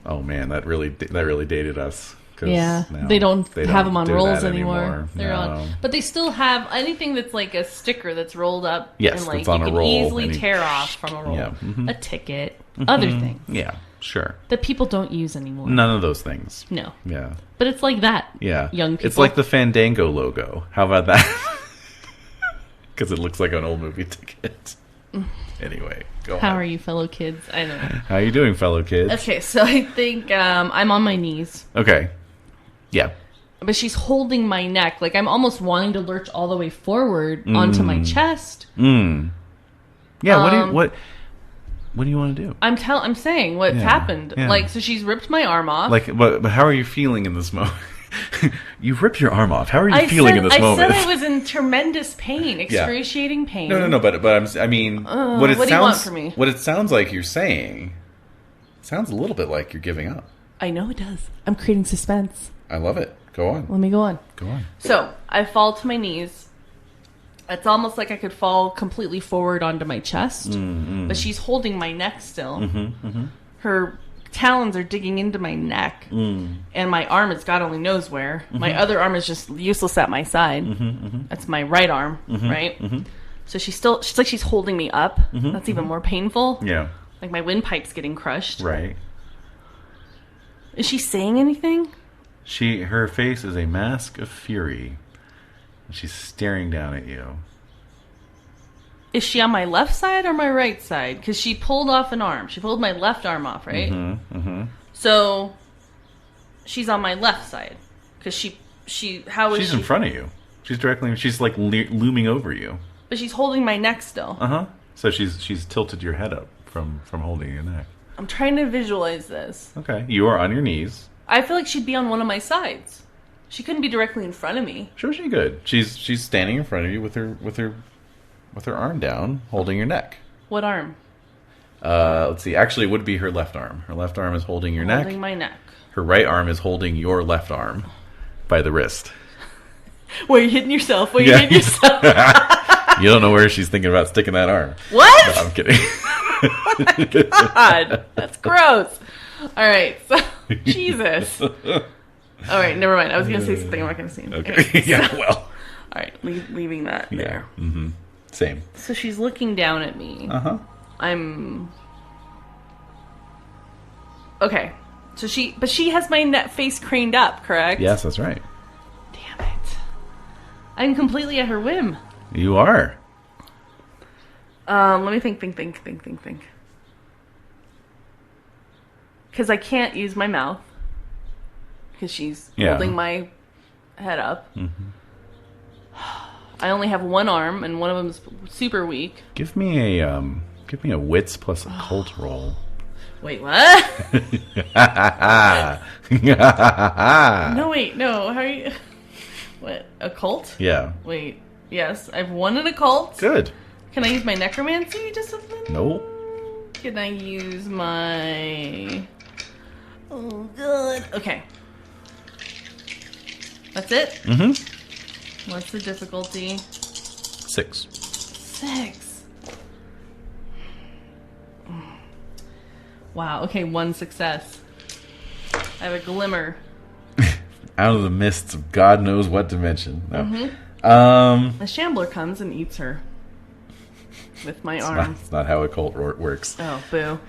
oh man, that really dated us. Yeah, they don't have them on rolls anymore. They're on, but they still have anything that's like a sticker that's rolled up. Yes, and like it's on you a can roll. Easily tear off from a roll. A ticket, other things. Yeah, sure. That people don't use anymore. None of those things. No. Yeah. But it's like that. Yeah. Young people. It's like the Fandango logo. How about that? Because it looks like an old movie ticket. Anyway, go on. How are you, fellow kids? I know. How are you doing, fellow kids? Okay, so I think I'm on my knees. Okay. Yeah. But she's holding my neck. Like, I'm almost wanting to lurch all the way forward onto my chest. Yeah, what do you want to do? I'm saying what's happened. Yeah. Like, so she's ripped my arm off. Like, but how are you feeling in this moment? You ripped your arm off. How are you feeling in this moment? I said I was in tremendous pain, excruciating pain. No. But I mean, what do you want from me? What it sounds like you're saying sounds a little bit like you're giving up. I know it does. I'm creating suspense. I love it. Go on. Let me go on. Go on. So I fall to my knees. It's almost like I could fall completely forward onto my chest, but she's holding my neck still. Her talons are digging into my neck, and my arm is God only knows where. My other arm is just useless at my side. That's my right arm, right? So she's like she's holding me up. That's even more painful. Yeah. Like my windpipe's getting crushed. Right. Is she saying anything? Her face is a mask of fury. She's staring down at you. Is she on my left side or my right side? Because she pulled off an arm. She pulled my left arm off, right? So she's on my left side. Because she's in front of you. She's like looming over you. But she's holding my neck still. So she's tilted your head up from holding your neck. I'm trying to visualize this. Okay. You are on your knees. I feel like she'd be on one of my sides. She couldn't be directly in front of me. Sure, she could. She's standing in front of you with her arm down, holding your neck. What arm? Let's see. Actually, it would be her left arm. Her left arm is holding your neck. Holding my neck. Her right arm is holding your left arm by the wrist. Where you hitting yourself? Where you hitting yourself? You don't know where she's thinking about sticking that arm. What? No, I'm kidding. Oh my God, that's gross. All right, so Jesus. All right, never mind. I was going to say something I'm not going to say. Okay. Anyway, Yeah. Well. All right, leaving that there. Mm-hmm. Same. So she's looking down at me. I'm okay. So she has my face craned up, correct? Yes, that's right. Damn it! I'm completely at her whim. You are. Let me think. Because I can't use my mouth. Because she's holding my head up. I only have one arm, and one of them's super weak. Give me a wits plus a cult roll. Wait, what? No, wait, no. How are you? What? A cult? Yeah. Wait. Yes, I've won an occult. Good. Can I use my necromancy discipline? No. Can I use my... Oh, good. Okay. That's it? What's the difficulty? 6. 6. Wow. Okay, one success. I have a glimmer. Out of the mists of God knows what dimension. No. Mm-hmm. A shambler comes and eats her with my arm. It's not how a cult works. Oh, boo.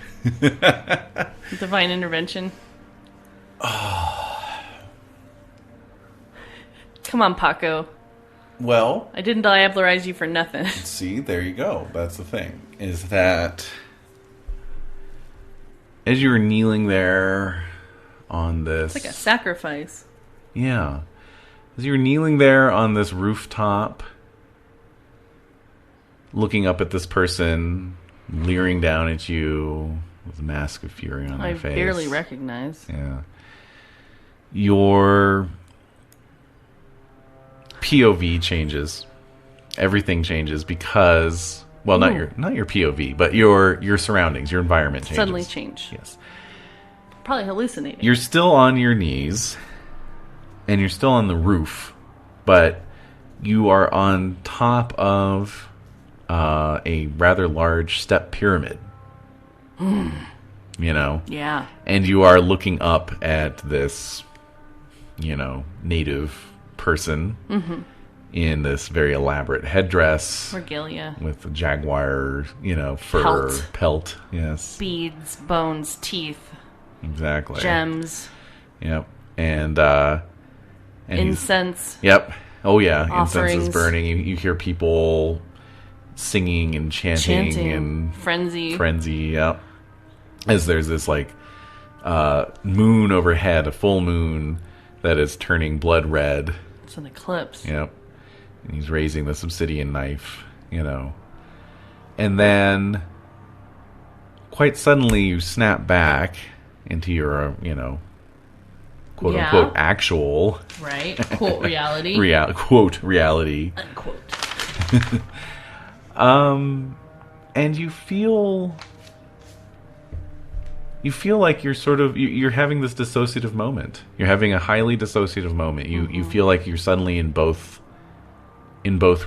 Divine intervention. Come on, Paco. Well, I didn't diablerize you for nothing. see, there you go. That's the thing. Is that as you were kneeling there on this... It's like a sacrifice. Yeah. As you were kneeling there on this rooftop, looking up at this person, leering down at you with a mask of fury on their face. I barely recognize. Yeah. Your POV changes. Everything changes because... Well, not your POV, but your surroundings, your environment changes. Suddenly change. Yes. Probably hallucinating. You're still on your knees, and you're still on the roof, but you are on top of a rather large step pyramid. You know? Yeah. And you are looking up at this, native person in this very elaborate headdress. Regalia. With a jaguar, fur, pelt. Yes. Beads, bones, teeth. Exactly. Gems. Yep. And incense. Yep. Oh, yeah. Offerings. Incense is burning. You hear people singing and chanting. And Frenzy, yep. As there's this, moon overhead, a full moon that is turning blood red. It's an eclipse. Yep. And he's raising this obsidian knife, And then, quite suddenly, you snap back into your, quote-unquote actual... Right. Quote reality. Quote reality. Unquote. And you feel like you're having this dissociative moment. You're having a highly dissociative moment. You feel like you're suddenly in both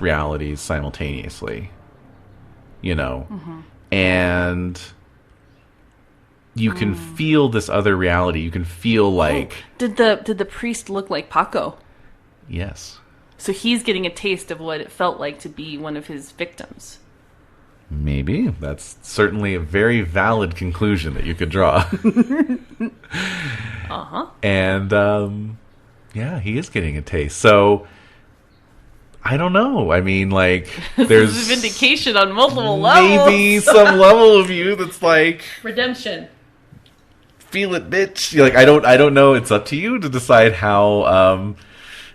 realities simultaneously. And you can feel this other reality. You can feel like... Did the priest look like Paco? Yes. So he's getting a taste of what it felt like to be one of his victims. Maybe. That's certainly a very valid conclusion that you could draw. And, he is getting a taste. So, I don't know. I mean, there's... This is vindication on multiple levels. Maybe some level of you that's redemption. Feel it, bitch. You're I don't know. It's up to you to decide how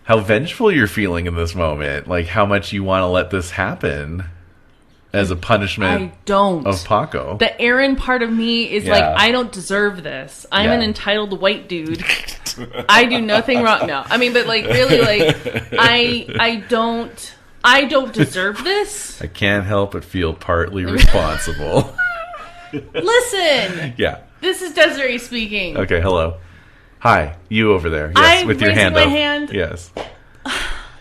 vengeful you're feeling in this moment. How much you want to let this happen as a punishment of Paco. The Aaron part of me is I don't deserve this. I'm an entitled white dude. I do nothing wrong. No. I mean, but really, I don't deserve this. I can't help but feel partly responsible. Listen. Yeah. This is Desiree speaking. Okay, hello. Hi, you over there. Yes, I'm with your hand raising up. my hand. Yes.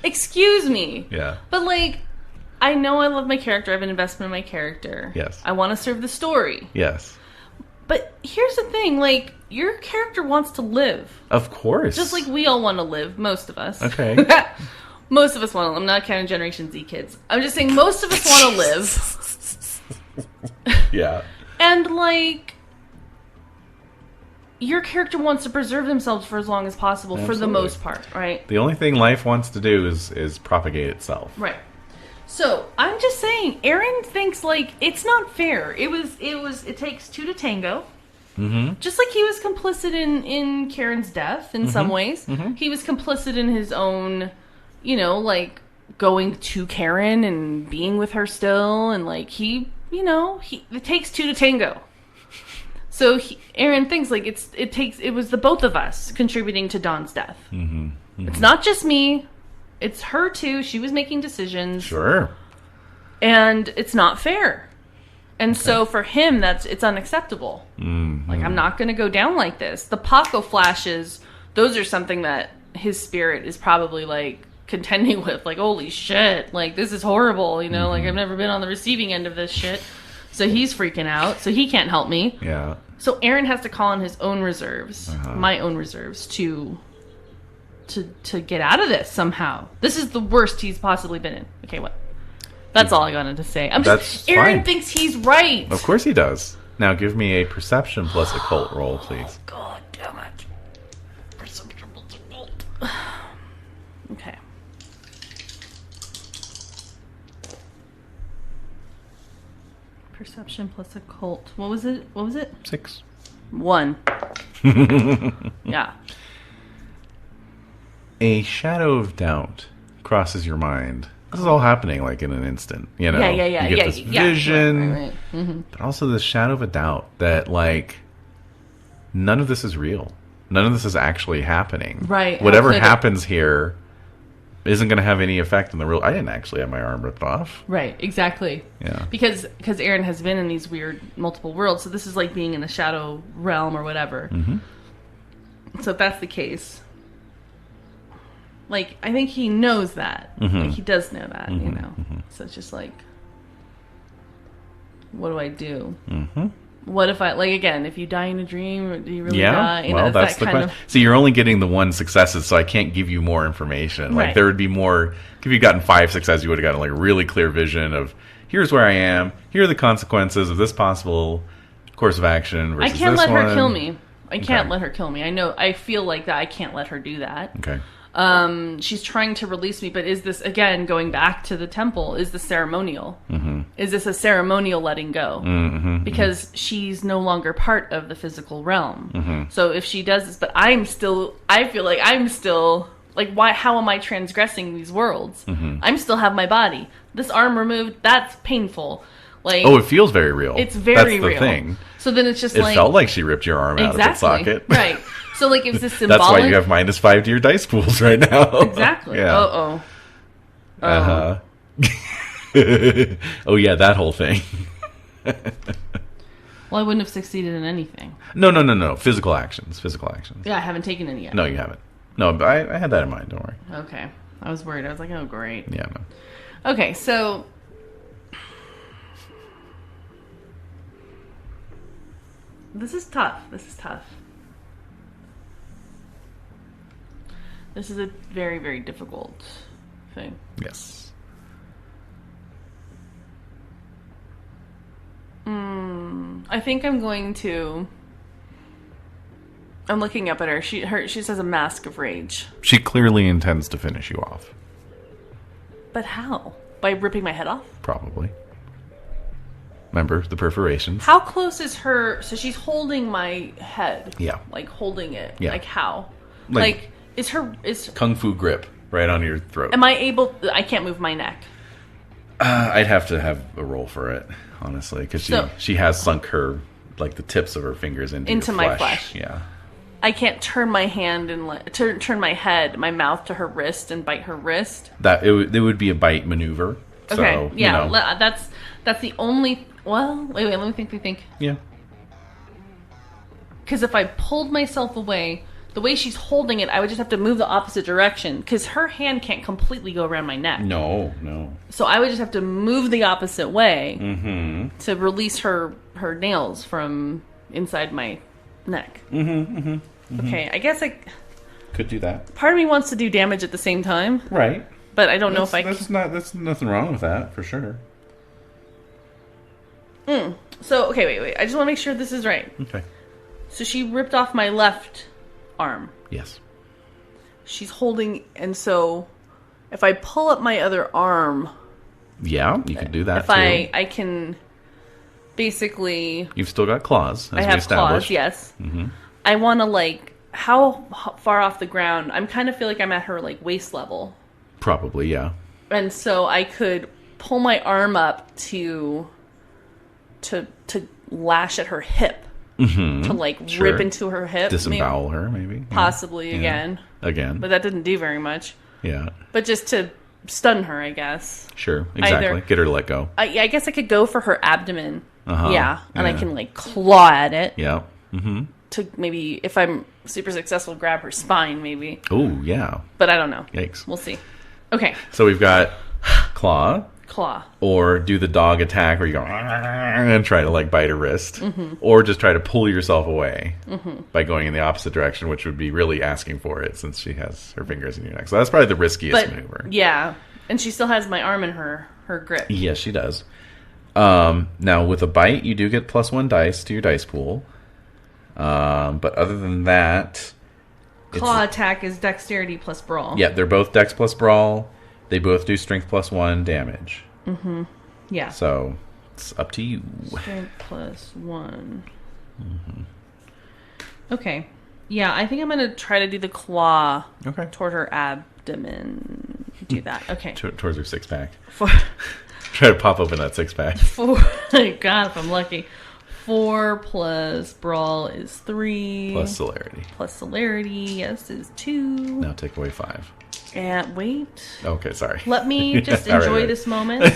Excuse me. Yeah. But I know I love my character. I have an investment in my character. Yes. I want to serve the story. Yes. But here's the thing, your character wants to live. Of course. Just like we all want to live, most of us. Okay. Most of us want to. I'm not counting Generation Z kids. I'm just saying most of us want to live. Yeah. And your character wants to preserve themselves for as long as possible. Absolutely. For the most part, right? The only thing life wants to do is propagate itself. Right. So I'm just saying, Aaron thinks it's not fair. It takes two to tango. Mm-hmm. Just like he was complicit in Karen's death in some ways. Mm-hmm. He was complicit in his own, going to Karen and being with her still, and it takes two to tango. So Aaron thinks it was the both of us contributing to Dawn's death. Mm-hmm. Mm-hmm. It's not just me. It's her too. She was making decisions. Sure. And it's not fair. And so for him, it's unacceptable. Mm-hmm. I'm not going to go down like this. The Paco flashes, those are something that his spirit is probably contending with. Holy shit. This is horrible. Mm-hmm. I've never been on the receiving end of this shit. So he's freaking out. So he can't help me. Yeah. So Aaron has to call on his own reserves, my own reserves, to get out of this somehow. This is the worst he's possibly been in. Okay, what? That's all I wanted to say. Aaron thinks he's right. Of course he does. Now give me a perception plus occult roll, please. God damn it. Perception plus occult. Okay. Perception plus occult. What was it? 6. 1. Yeah. A shadow of doubt crosses your mind. This is all happening like in an instant, you know? Yeah. You get this vision, Right. Mm-hmm. but also this shadow of a doubt that, like, none of this is real. None of this is actually happening. Right. Whatever happens here isn't going to have any effect on the real... I didn't actually have my arm ripped off. Right, exactly. Yeah. Because Aaron has been in these weird multiple worlds, so this is like being in the shadow realm or whatever. Mm-hmm. So if that's the case... Like, I think he knows that. Mm-hmm. Like, he does know that, mm-hmm. you know? Mm-hmm. So it's just like... What do I do? Mm-hmm. What if I... Like, again, if you die in a dream, do you really die? die? You know, That's the question. So you're only getting the 1 successes, so I can't give you more information. Like, there would be more... If you'd gotten 5 successes, you would have gotten, like, a really clear vision of, here's where I am, here are the consequences of this possible course of action versus I can't this let one. her kill me. I can't let her kill me. I feel like that I can't let her do that. Okay. She's trying to release me, but is this, again, going back to the temple, is this ceremonial? Mm-hmm. Is this a ceremonial letting go? Mm-hmm. Because she's no longer part of the physical realm. Mm-hmm. So if she does this, but I feel like I'm still, like, why? How am I transgressing these worlds? Mm-hmm. I'm still have my body. This arm removed, that's painful. Like, oh, it feels very real. It's very real. That's the real. thing. So then it's just it like... felt like she ripped your arm out of its socket. Right. So, like, is this symbolic? That's why you have -5 to your dice pools right now. Exactly. Yeah. Uh-oh. Uh-huh. Oh, yeah, that whole thing. Well, I wouldn't have succeeded in anything. No. Physical actions. Yeah, I haven't taken any yet. No, you haven't. No, but I had that in mind. Don't worry. Okay. I was worried. I was like, oh, great. Yeah, no. Okay, so... This is tough. This is a very, very difficult thing. Yes. I think I'm going to... I'm looking up at her. She says a mask of rage. She clearly intends to finish you off. But how? By ripping my head off? Probably. Remember the perforations? How close is her... So she's holding my head. Yeah. Like, holding it. Yeah. Like, how? Like is Kung Fu grip right on your throat. Am I able... I can't move my neck. I'd have to have a roll for it, honestly, because she has sunk her, like, the tips of her fingers into your my flesh. Yeah. I can't turn my hand and turn my head, my mouth to her wrist and bite her wrist. It would be a bite maneuver. Okay, so, yeah, you know. that's the only... Well, wait, let me think. Yeah. Because if I pulled myself away, the way she's holding it, I would just have to move the opposite direction. Because her hand can't completely go around my neck. No. So I would just have to move the opposite way to release her nails from inside my neck. Okay, I guess I... Could do that. Part of me wants to do damage at the same time. Right. But I don't know if I can... That's nothing wrong with that, for sure. So, okay, wait. I just want to make sure this is right. Okay. So she ripped off my left arm. Yes. She's holding... And so, if I pull up my other arm... Yeah, you can do that, if too. I can basically... You've still got claws, as I we have established. claws, yes. I want to, like... How far off the ground? I kind of feel like I'm at her, like, waist level. Probably, yeah. And so I could pull my arm up to lash at her hip. To, like, rip into her hip. Disembowel her, maybe. Possibly, again. But that didn't do very much. Yeah. But just to stun her, I guess. Sure, exactly. Get her to let go. I guess I could go for her abdomen. Yeah. And I can, like, claw at it. Yeah. To maybe, if I'm super successful, grab her spine, maybe. Oh, yeah. But I don't know. Yikes. We'll see. Okay. So we've got claw. Claw. Or do the dog attack where you go and try to like bite her wrist. Or just try to pull yourself away by going in the opposite direction, which would be really asking for it since she has her fingers in your neck. So that's probably the riskiest maneuver. Yeah. And she still has my arm in her grip. Yes, she does. Now, with a bite, you do get +1 dice to your dice pool. But other than that... Claw attack is dexterity plus brawl. Yeah, they're both dex plus brawl. They both do strength +1 damage. Yeah. So, it's up to you. Strength +1. Okay. Yeah, I think I'm going to try to do the claw toward her abdomen. Do that. Okay. Towards her six-pack. 4. Try to pop open that six-pack. 4. God, if I'm lucky. 4 plus brawl is 3. Plus celerity. Plus celerity, yes, is 2. Now take away 5. And wait. Okay, sorry. Let me just enjoy this moment.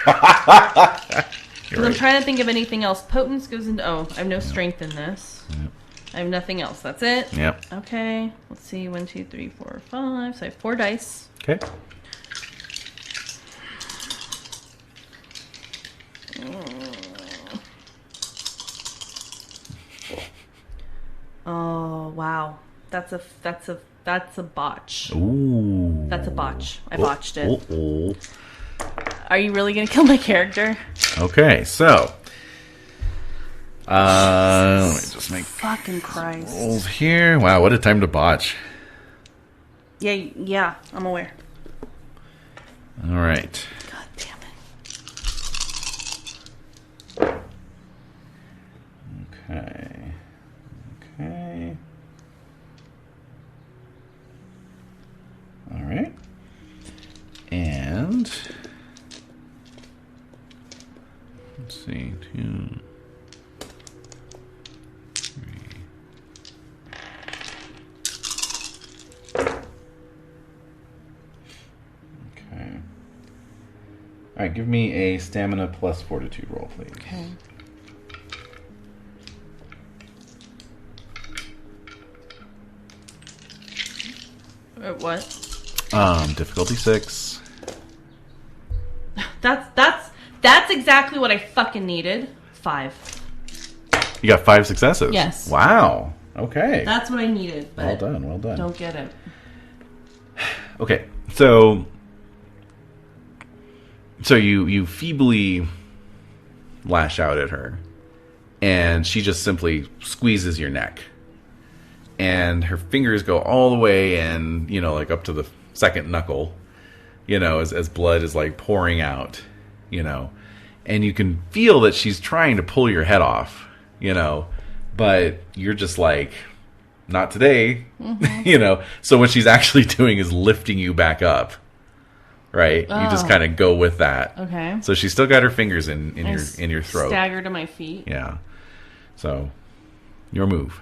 I'm trying to think of anything else. Potence goes into... Oh, I have no strength in this. Yep. I have nothing else. That's it? Yep. Okay. Let's see. 1, 2, 3, 4, 5. So I have 4 dice. Okay. Oh, wow. That's a botch. Ooh. That's a botch. I botched it. Oh. Are you really going to kill my character? Okay, so... let me just make Fucking Christ. rolls here. Wow, what a time to botch. Yeah, I'm aware. All right. God damn it. Okay. All right. And let's see, 2, 3. Okay. All right, give me a stamina plus fortitude roll, please. Okay. What? Difficulty 6. That's exactly what I fucking needed. 5. You got 5 successes. Yes. Wow. Okay. That's what I needed. But Well done. Don't get it. Okay. So you feebly lash out at her, and she just simply squeezes your neck. And her fingers go all the way and, like up to the second knuckle, as blood is like pouring out, and you can feel that she's trying to pull your head off, but you're just like, not today, so what she's actually doing is lifting you back up, right? You just kind of go with that. Okay. So she's still got her fingers in your throat. Stagger to my feet. Yeah. So, your move.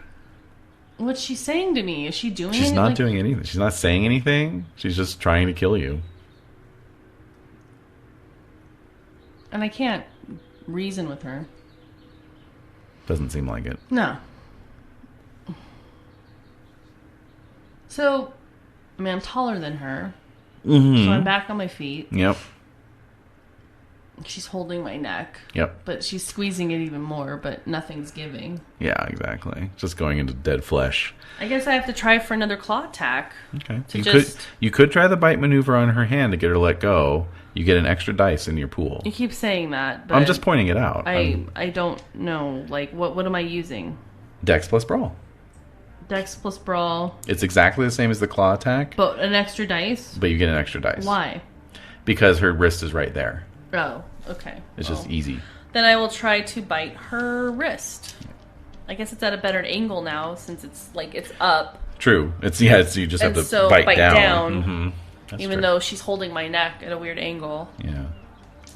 What's she saying to me? Is she doing She's not doing anything. She's not saying anything. She's just trying to kill you. And I can't reason with her. Doesn't seem like it. No. So, I'm taller than her. Mm-hmm. So I'm back on my feet. Yep. She's holding my neck. Yep. But she's squeezing it even more, but nothing's giving. Yeah, exactly. Just going into dead flesh. I guess I have to try for another claw attack. Okay. You could try the bite maneuver on her hand to get her let go. You get an extra dice in your pool. You keep saying that, but I'm just pointing it out. I don't know. Like, what am I using? Dex plus brawl. Dex plus brawl. It's exactly the same as the claw attack. But an extra dice? But you get an extra dice. Why? Because her wrist is right there. Oh, okay. It's just easy. Then I will try to bite her wrist. I guess it's at a better angle now since it's up. True. So you just have to bite down. Mm-hmm. Even though she's holding my neck at a weird angle. Yeah.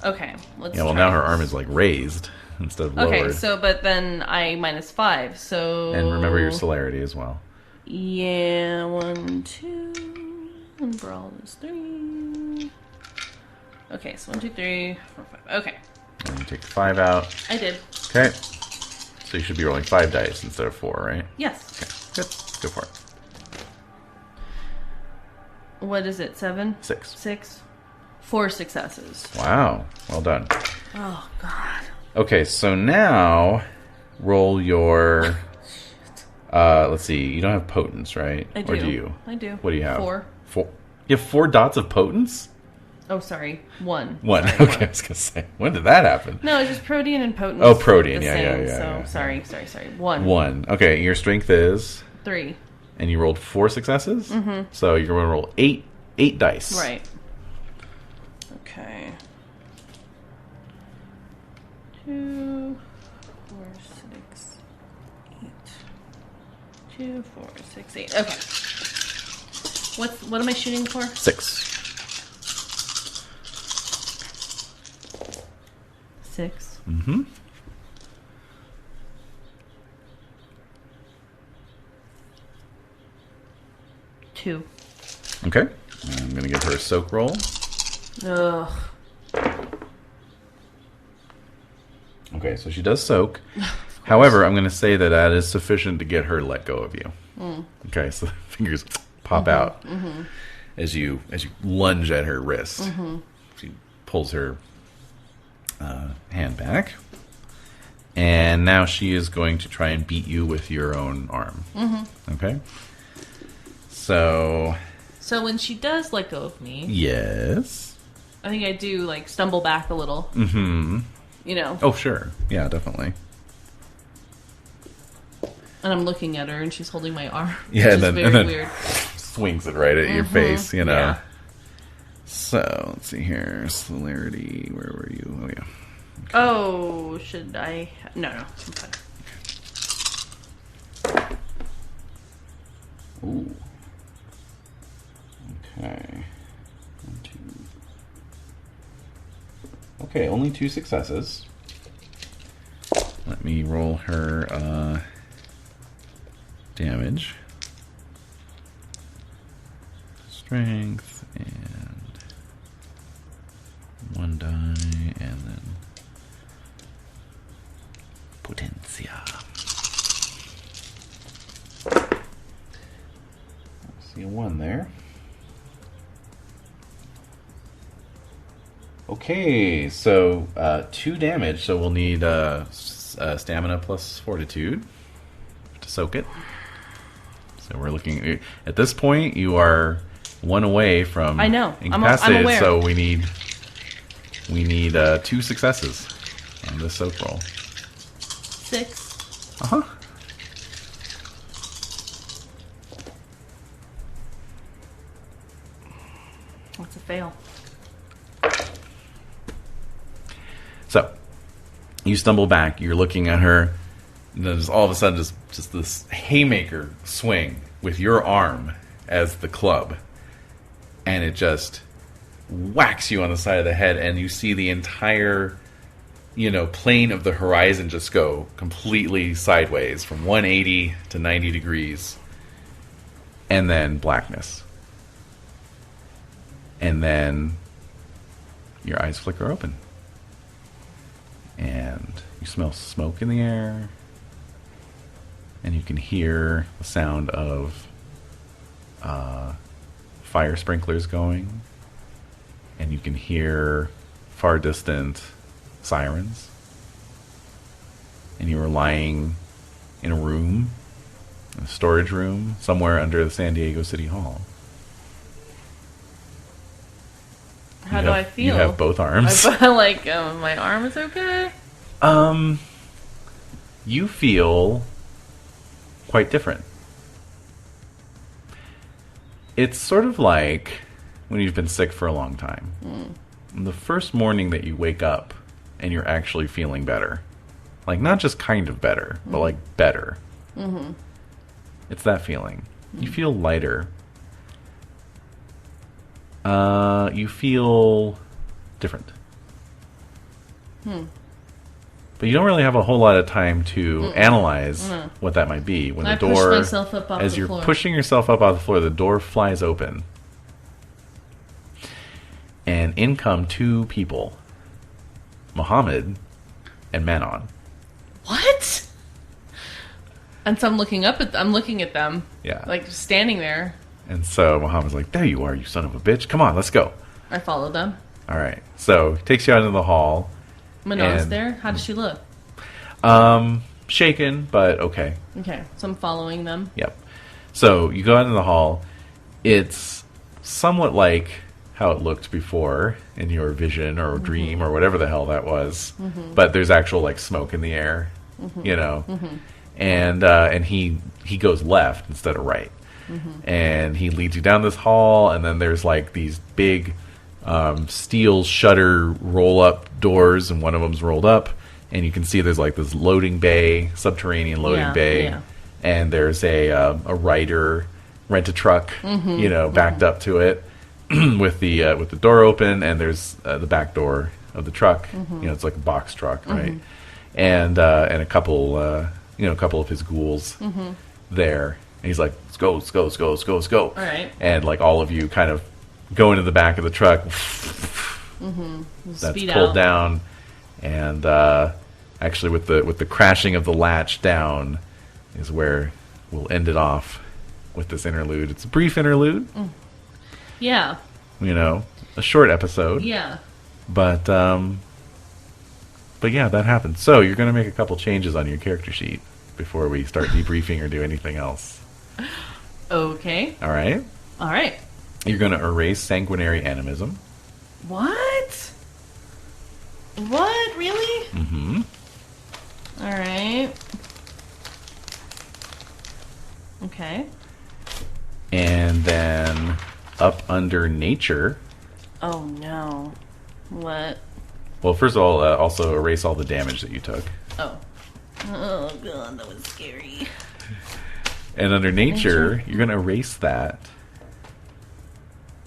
Okay, let's Yeah, well now her arm is raised instead of lowered. Okay, so but then I -5, so... And remember your celerity as well. Yeah, 1, 2, and brawl is 3. Okay, so 1, 2, 3, 4, 5. Okay. And you take the 5 out. I did. Okay. So you should be rolling 5 dice instead of 4, right? Yes. Okay, good. Go for it. What is it, 7? 6. 6. 4 successes. Wow. Well done. Oh, God. Okay, so now roll your... let's see. You don't have potence, right? I do. Or do you? I do. What do you have? 4. You have 4 dots of potence? Oh, sorry. 1. One. Sorry, Okay, 1. I was going to say. When did that happen? No, it's just protean and potence. Oh, protean. The Yeah, same, yeah. Sorry. 1. 1. Okay, your strength is... 3. And you rolled 4 successes? Mm-hmm. So you're going to roll 8 dice. Right. Okay. 2, 4, 6, 8. 2, 4, 6, 8. Okay. What am I shooting for? 6. 6. Mm-hmm. Two. Okay. I'm going to give her a soak roll. Ugh. Okay, so she does soak. However, I'm going to say that is sufficient to get her to let go of you. Okay, so the fingers pop out as you lunge at her wrist. She pulls her hand back, and now she is going to try and beat you with your own arm. Okay, so when she does let go of me, yes, I think I do like stumble back a little. You know. Oh, sure, yeah, definitely. And I'm looking at her, and she's holding my arm. Yeah, and then weird. Swings it right at your face, you know. Yeah. So, let's see here. Celerity, where were you? Oh, yeah. Okay. Oh, should I? No, I'm fine. Ooh. Okay. 1, 2. Okay, only 2 successes. Let me roll her damage. Strength and 1 die, and then potencia. See a 1 there. Okay, so 2 damage, so we'll need stamina plus fortitude to soak it. So we're looking at this point. You are 1 away from I know. incapacitated. I'm aware. So we need 2 successes on this soak roll. 6. Uh huh. That's a fail. So you stumble back. You're looking at her. And there's all of a sudden just this haymaker swing with your arm as the club, and it just whacks you on the side of the head, and you see the entire, plane of the horizon just go completely sideways from 180 to 90 degrees, and then blackness, and then your eyes flicker open, and you smell smoke in the air. And you can hear the sound of fire sprinklers going. And you can hear far distant sirens. And you are lying in a room, a storage room, somewhere under the San Diego City Hall. How do I feel? You have both arms. I feel like my arm is okay. You feel quite different. It's sort of like when you've been sick for a long time. The first morning that you wake up and you're actually feeling better. Like, not just kind of better, but like better. It's that feeling. You feel lighter. You feel different. But you don't really have a whole lot of time to analyze what that might be. When I the door, push myself up off as the you're floor. pushing yourself up off the floor, the door flies open, and in come 2 people, Muhammad and Manon. What? And so I'm looking at them. Yeah. Like just standing there. And so Muhammad's like, "There you are, you son of a bitch! Come on, let's go." I follow them. All right. So takes you out into the hall. Manon's there. How does she look? Shaken, but okay. Okay, so I'm following them. Yep. So you go out into the hall. It's somewhat like how it looked before in your vision or dream or whatever the hell that was. But there's actual like smoke in the air, you know. And he goes left instead of right. And he leads you down this hall, and then there's like these big steel shutter roll up doors, and one of them's rolled up, and you can see there's like this loading bay, subterranean loading bay, and there's a rider rent a truck, you know, backed up to it with the door open, and there's the back door of the truck. You know, it's like a box truck, right? And a couple of his ghouls there. And he's like, let's go, let's go, let's go, let's go, let's go. All right. And like all of you kind of go into the back of the truck. That's Speed pulled out. down. And actually with the crashing of the latch down is where we'll end it off with this interlude. It's a brief interlude. Yeah. You know, a short episode. Yeah. But yeah, that happens. So you're going to make a couple changes on your character sheet before we start debriefing or do anything else. Okay. All right? All right. You're going to erase sanguinary animism. What? What? Really? Mm-hmm. All right. Okay. And then up under nature. Oh, no. What? Well, first of all, also erase all the damage that you took. Oh. Oh, God, that was scary. And under nature, you're going to erase that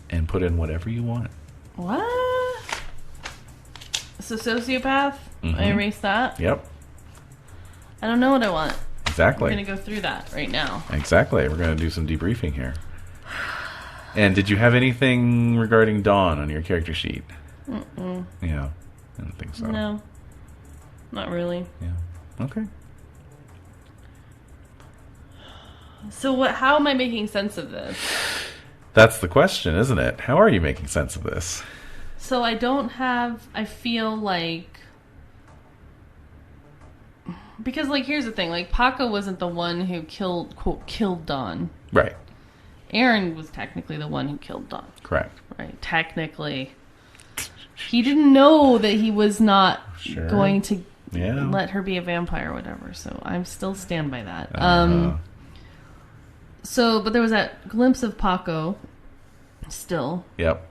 and put in whatever you want. What? So sociopath? I erase that? Yep. I don't know what I want. Exactly. We're going to go through that right now. Exactly. We're going to do some debriefing here. And did you have anything regarding Dawn on your character sheet? Mm-mm. Yeah. I don't think so. No. Not really. Yeah. Okay. So what? How am I making sense of this? That's the question, isn't it? How are you making sense of this? So I don't have... I feel like... Because, like, here's the thing. Like, Paco wasn't the one who killed, quote, killed Dawn. Right. Aaron was technically the one who killed Dawn. Correct. Right. Technically. He didn't know that he was not going to let her be a vampire or whatever. So I'm still stand by that. So, but there was that glimpse of Paco still. Yep.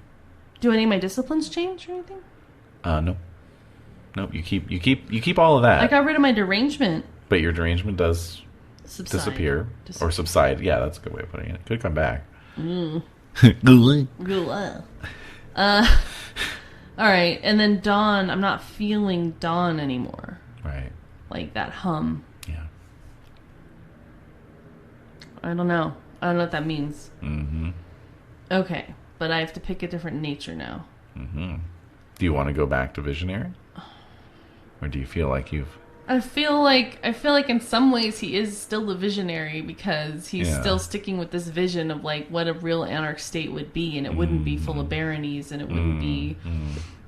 Do any of my disciplines change or anything? No. Nope, you keep all of that. I got rid of my derangement. But your derangement does Subside. disappear. Or subside. Yeah, that's a good way of putting it. Could come back. Alright, and then Dawn, I'm not feeling Dawn anymore. Right. Like that hum. Yeah. I don't know. I don't know what that means. Mm-hmm. Okay, but I have to pick a different nature now. Mm-hmm. Do you want to go back to Visionary? Or do you feel like you've... I feel like in some ways he is still the visionary because he's still sticking with this vision of like what a real anarch state would be, and it wouldn't be full of baronies, and it wouldn't be,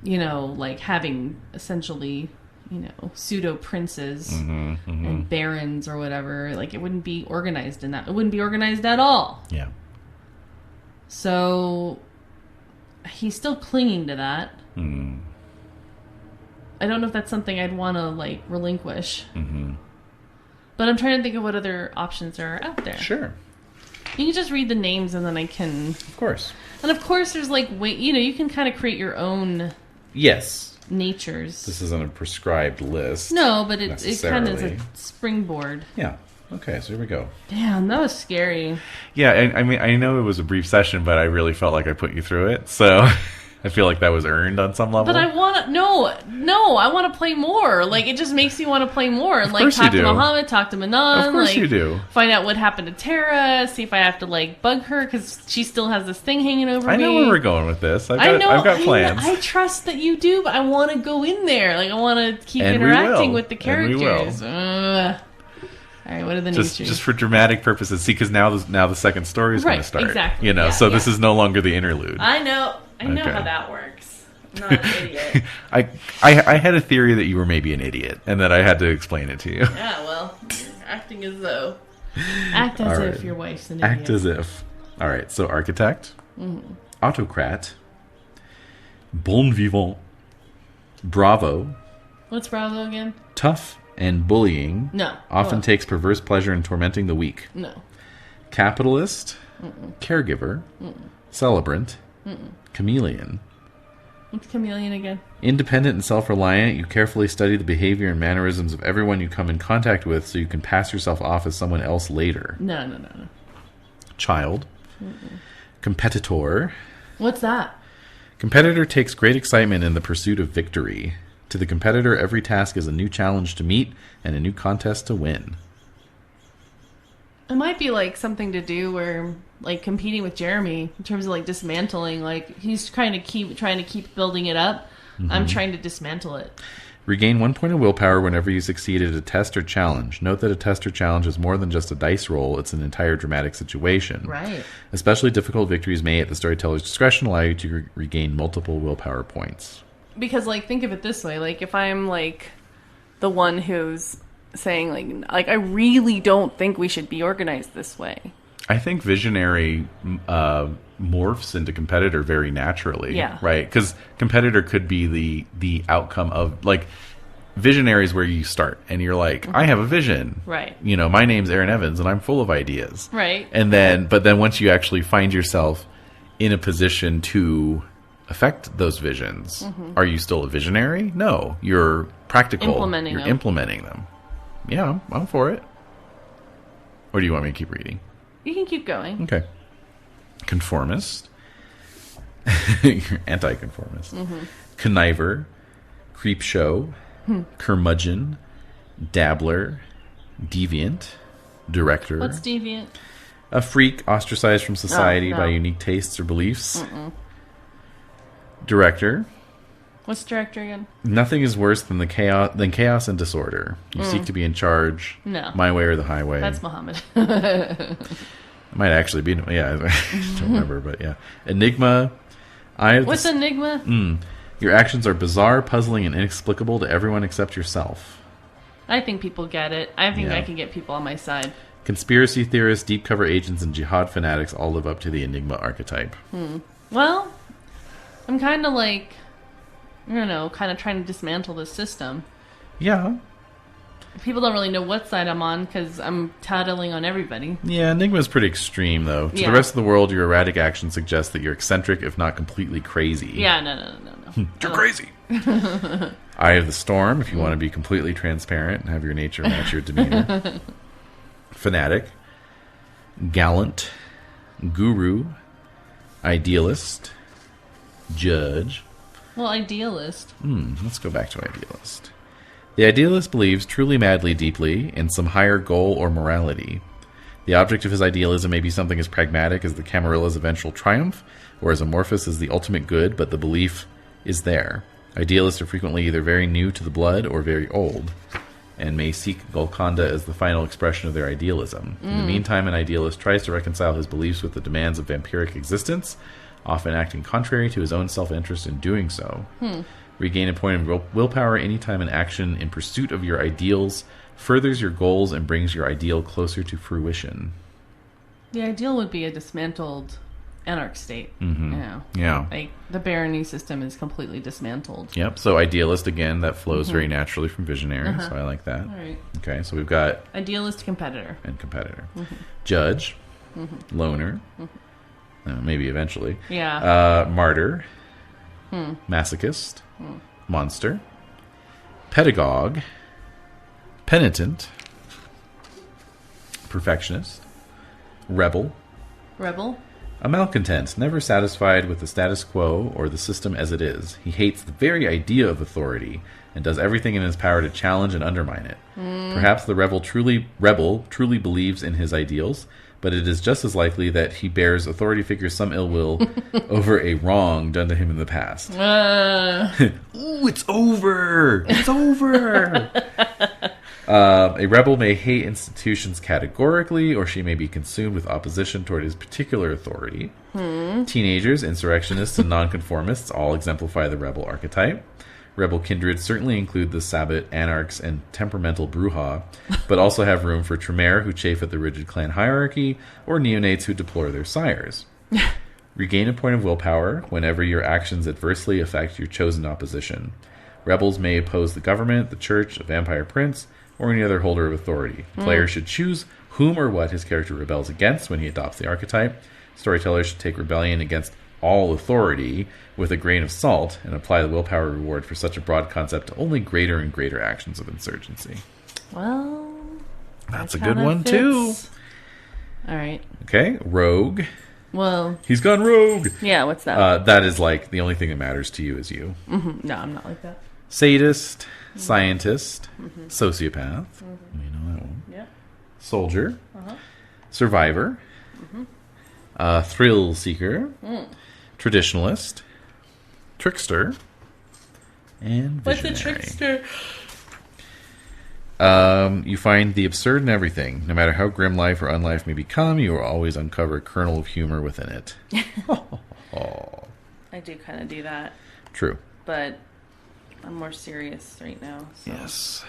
you know, like having essentially, you know, pseudo princes and barons or whatever. Like it wouldn't be organized in that. It wouldn't be organized at all. Yeah. So he's still clinging to that. I don't know if that's something I'd want to, like, relinquish. But I'm trying to think of what other options are out there. Sure. You can just read the names and then I can... Of course. And of course there's, like, you know, you can kind of create your own... Yes. Natures. This isn't a prescribed list. No, but it kind of is a necessarily. springboard. Yeah. Okay, so here we go. Damn, that was scary. Yeah, I mean, I know it was a brief session, but I really felt like I put you through it, so... I feel like that was earned on some level. But I want to... No, I want to play more. Like, it just makes me want to play more. And, like, talk to Muhammad, talk to Manon. Of course like, you do. Find out what happened to Tara. See if I have to, like, bug her. Because she still has this thing hanging over me. I know where we're going with this. I've got plans. I trust that you do, but I want to go in there. Like, I want to keep interacting with the characters. All right, what are the natures? Just for dramatic purposes. See, because now the second story is going to start. Exactly. You know, so this is no longer the interlude. I know how that works. not an idiot. I had a theory that you were maybe an idiot, and that I had to explain it to you. Yeah, well, acting as though. Act as if your wife's an idiot. Act as if. All right, so architect, autocrat, bon vivant, bravo. What's bravo again? Tough and bullying. No. Often takes perverse pleasure in tormenting the weak. No. Capitalist, caregiver, celebrant, chameleon. What's chameleon again? Independent and self-reliant, you carefully study the behavior and mannerisms of everyone you come in contact with so you can pass yourself off as someone else later. No. Child. Competitor. What's that? Competitor takes great excitement in the pursuit of victory. To the competitor, every task is a new challenge to meet and a new contest to win. It might be like something to do where, like, competing with Jeremy in terms of like dismantling. Like, he's trying to keep building it up. I'm trying to dismantle it. Regain 1 point of willpower whenever you succeed at a test or challenge. Note that a test or challenge is more than just a dice roll. It's an entire dramatic situation. Right. Especially difficult victories may, at the storyteller's discretion, allow you to regain multiple willpower points. Because, like, think of it this way. Like, if I'm, like, the one who's saying, like I really don't think we should be organized this way. I think visionary morphs into competitor very naturally. Yeah. Right? Because competitor could be the outcome of, like, visionary is where you start. And you're like, I have a vision. Right. You know, my name's Aaron Evans and I'm full of ideas. Right. But then once you actually find yourself in a position to affect those visions, are you still a visionary? No. You're practical. You're implementing them. Yeah, I'm for it. Or do you want me to keep reading? You can keep going. Okay. Conformist. You're anti-conformist. Conniver. Creepshow. Curmudgeon. Dabbler. Deviant. Director. What's deviant? A freak ostracized from society by unique tastes or beliefs. Director. What's director again? Nothing is worse than chaos and disorder. You seek to be in charge. No. My way or the highway. That's Muhammad. It might actually be. Yeah, I don't remember, but yeah. Enigma. What's enigma? Your actions are bizarre, puzzling, and inexplicable to everyone except yourself. I think people get it. I think I can get people on my side. Conspiracy theorists, deep cover agents, and jihad fanatics all live up to the Enigma archetype. Well, I'm kind of like, I don't know, kind of trying to dismantle this system. Yeah. People don't really know what side I'm on because I'm tattling on everybody. Yeah, Enigma's pretty extreme, though. To the rest of the world, your erratic actions suggest that you're eccentric, if not completely crazy. Yeah, no. You're crazy. Eye of the Storm, if you want to be completely transparent and have your nature match your demeanor. Fanatic. Gallant. Guru. Idealist. Judge. Well, idealist. Let's go back to idealist. The idealist believes truly, madly, deeply in some higher goal or morality. The object of his idealism may be something as pragmatic as the Camarilla's eventual triumph, or as amorphous as the ultimate good, but the belief is there. Idealists are frequently either very new to the blood or very old, and may seek Golconda as the final expression of their idealism. In the meantime, an idealist tries to reconcile his beliefs with the demands of vampiric existence, often acting contrary to his own self-interest in doing so. Regain a point of willpower anytime an action in pursuit of your ideals furthers your goals and brings your ideal closer to fruition. The ideal would be a dismantled anarch state. Yeah. Like, the barony system is completely dismantled. Yep, so idealist, again, that flows very naturally from visionary, so I like that. All right. Okay, so we've got... Idealist, competitor. And competitor. Judge. Loner. Maybe eventually. Yeah. Martyr. Masochist. Monster. Pedagogue. Penitent. Perfectionist. Rebel. A malcontent, never satisfied with the status quo or the system as it is. He hates the very idea of authority and does everything in his power to challenge and undermine it. Perhaps the rebel truly believes in his ideals, but it is just as likely that he bears authority figures some ill will over a wrong done to him in the past. Ooh, it's over! It's over! A rebel may hate institutions categorically, or she may be consumed with opposition toward his particular authority. Teenagers, insurrectionists, and nonconformists all exemplify the rebel archetype. Rebel kindred certainly include the Sabbat, anarchs, and temperamental Bruja, but also have room for Tremere, who chafe at the rigid clan hierarchy, or neonates who deplore their sires. Regain a point of willpower whenever your actions adversely affect your chosen opposition. Rebels may oppose the government, the church, a vampire prince, or any other holder of authority. The player should choose whom or what his character rebels against when he adopts the archetype. Storytellers should take rebellion against all authority with a grain of salt and apply the willpower reward for such a broad concept to only greater and greater actions of insurgency. Well, That's a that good kinda one, fits. too. All right. Okay, rogue. Well, He's gone rogue. yeah, what's that? That is like the only thing that matters to you is you. No, I'm not like that. Sadist, scientist, sociopath. We know that one. Yeah. Soldier, survivor, thrill seeker, traditionalist, trickster, and What's visionary. a trickster? You find the absurd in everything. No matter how grim life or unlife may become, you will always uncover a kernel of humor within it. Oh, I do kind of do that, true. but I'm more serious right now. So. Yes.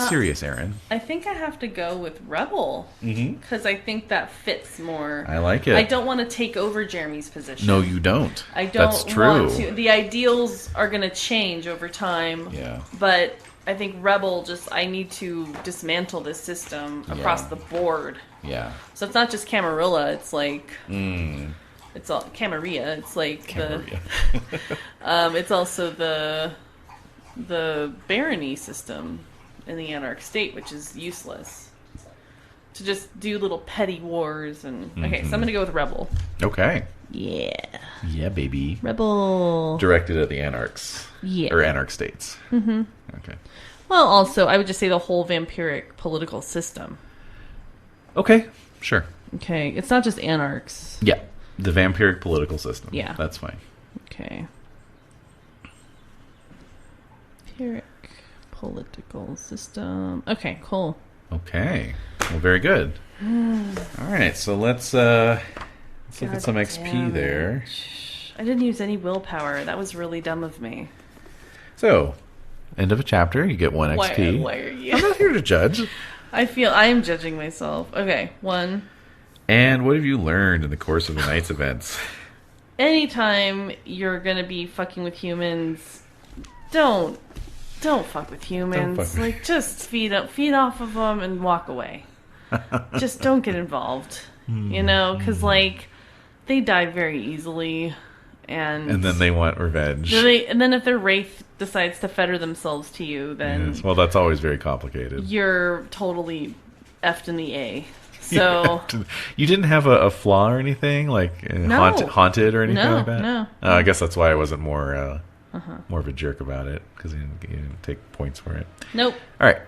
Serious, Aaron. I think I have to go with Rebel because I think that fits more. I like it. I don't want to take over Jeremy's position. No, you don't. I don't That's true. want to. The ideals are going to change over time. Yeah. But I think Rebel I need to dismantle this system across the board. Yeah. So it's not just Camarilla, it's like it's all Camarilla. It's like Camarilla. it's also the barony system in the Anarch state, which is useless. To just do little petty wars and okay, so I'm gonna go with Rebel. Okay. Yeah. Yeah, baby. Rebel. Directed at the anarchs. Yeah. Or anarch states. Mm-hmm. Okay. Well, also, I would just say the whole vampiric political system. Okay. Sure. Okay, it's not just anarchs. Yeah. The vampiric political system. Yeah. That's fine. Okay. Vampiric political system. Okay, cool. Okay. Well, very good. All right. So let's look at some XP there. I didn't use any willpower. That was really dumb of me. So, end of a chapter. You get 1 XP. Why are you? I'm not here to judge. I am judging myself. Okay, 1. And what have you learned in the course of the night's events? Anytime you're gonna be fucking with humans, don't fuck with humans. Don't fuck. Like, just feed off of them and walk away. Just don't get involved. You know, because like they died very easily, and then they want revenge. and then if their wraith decides to fetter themselves to you, then Yes. Well, that's always very complicated. you're totally effed in the A. So You didn't have a flaw or anything like No. haunted or anything No, like that. no. I guess that's why I wasn't more of a jerk about it because you didn't take points for it. nope, All right,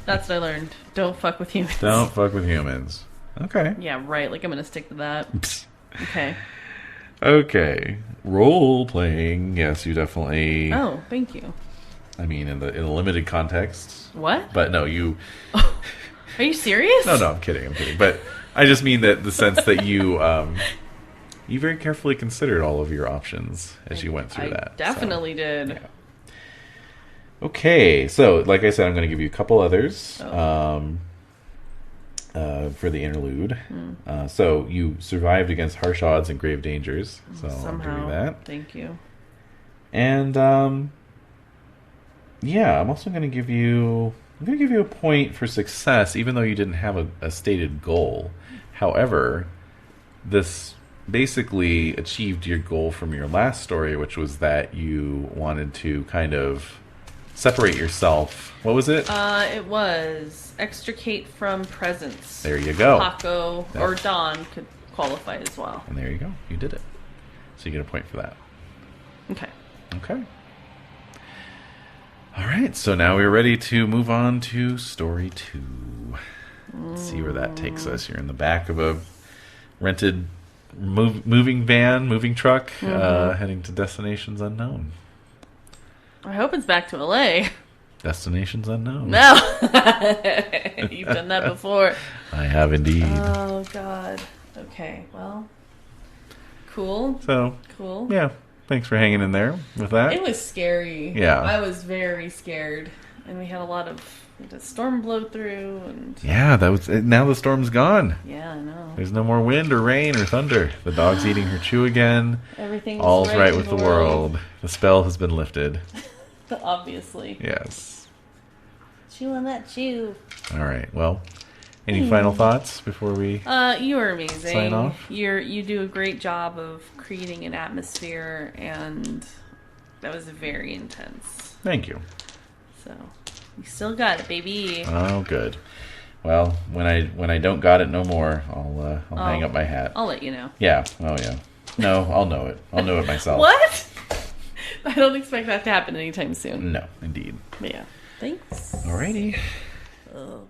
that's what I learned. Don't fuck with humans. don't fuck with humans. Okay. Yeah, right. Like I'm gonna stick to that. Okay. Okay. Role playing. Yes, you definitely. Oh, thank you. I mean, in a limited context. What? But no, you. Are you serious? No, I'm kidding. But I just mean that the sense that you you very carefully considered all of your options as you went through I that. definitely did. Yeah. Okay, so like I said, I'm going to give you a couple others for the interlude. So you survived against harsh odds and grave dangers. So Somehow. I'll give you that. Thank you. And yeah, I'm also going to give you. I'm going to give you a point for success, even though you didn't have a stated goal. However, this basically achieved your goal from your last story, which was that you wanted to kind of separate yourself. What was it? It was extricate from presence. There you go. Paco or Don could qualify as well. And there you go. You did it. So you get a point for that. Okay. Okay. All right. So now we're ready to move on to story 2. Let's see where that takes us. You're in the back of a rented moving truck, heading to destinations unknown. I hope it's back to LA. Destinations unknown. No! You've done that before. I have indeed. Oh, God. Okay, well. Cool. So, Cool. yeah. Thanks for hanging in there with that. It was scary. Yeah. I was very scared. And we had a storm blow through. And Yeah, now the storm's gone. yeah, I know. There's no more wind or rain or thunder. The dog's eating her chew again. Everything's All's right in with the world. The spell has been lifted. Obviously. Yes. Chew on that chew. All right. Well, any final thoughts before we... You are amazing. Sign off? You do a great job of creating an atmosphere, and that was very intense. Thank you. So, you still got it, baby. Oh, good. Well, when I don't got it no more, I'll hang up my hat. I'll let you know. Yeah. Oh, yeah. No, I'll know it. I'll know it myself. What? I don't expect that to happen anytime soon. No, indeed. But yeah. Thanks. Alrighty. Ugh.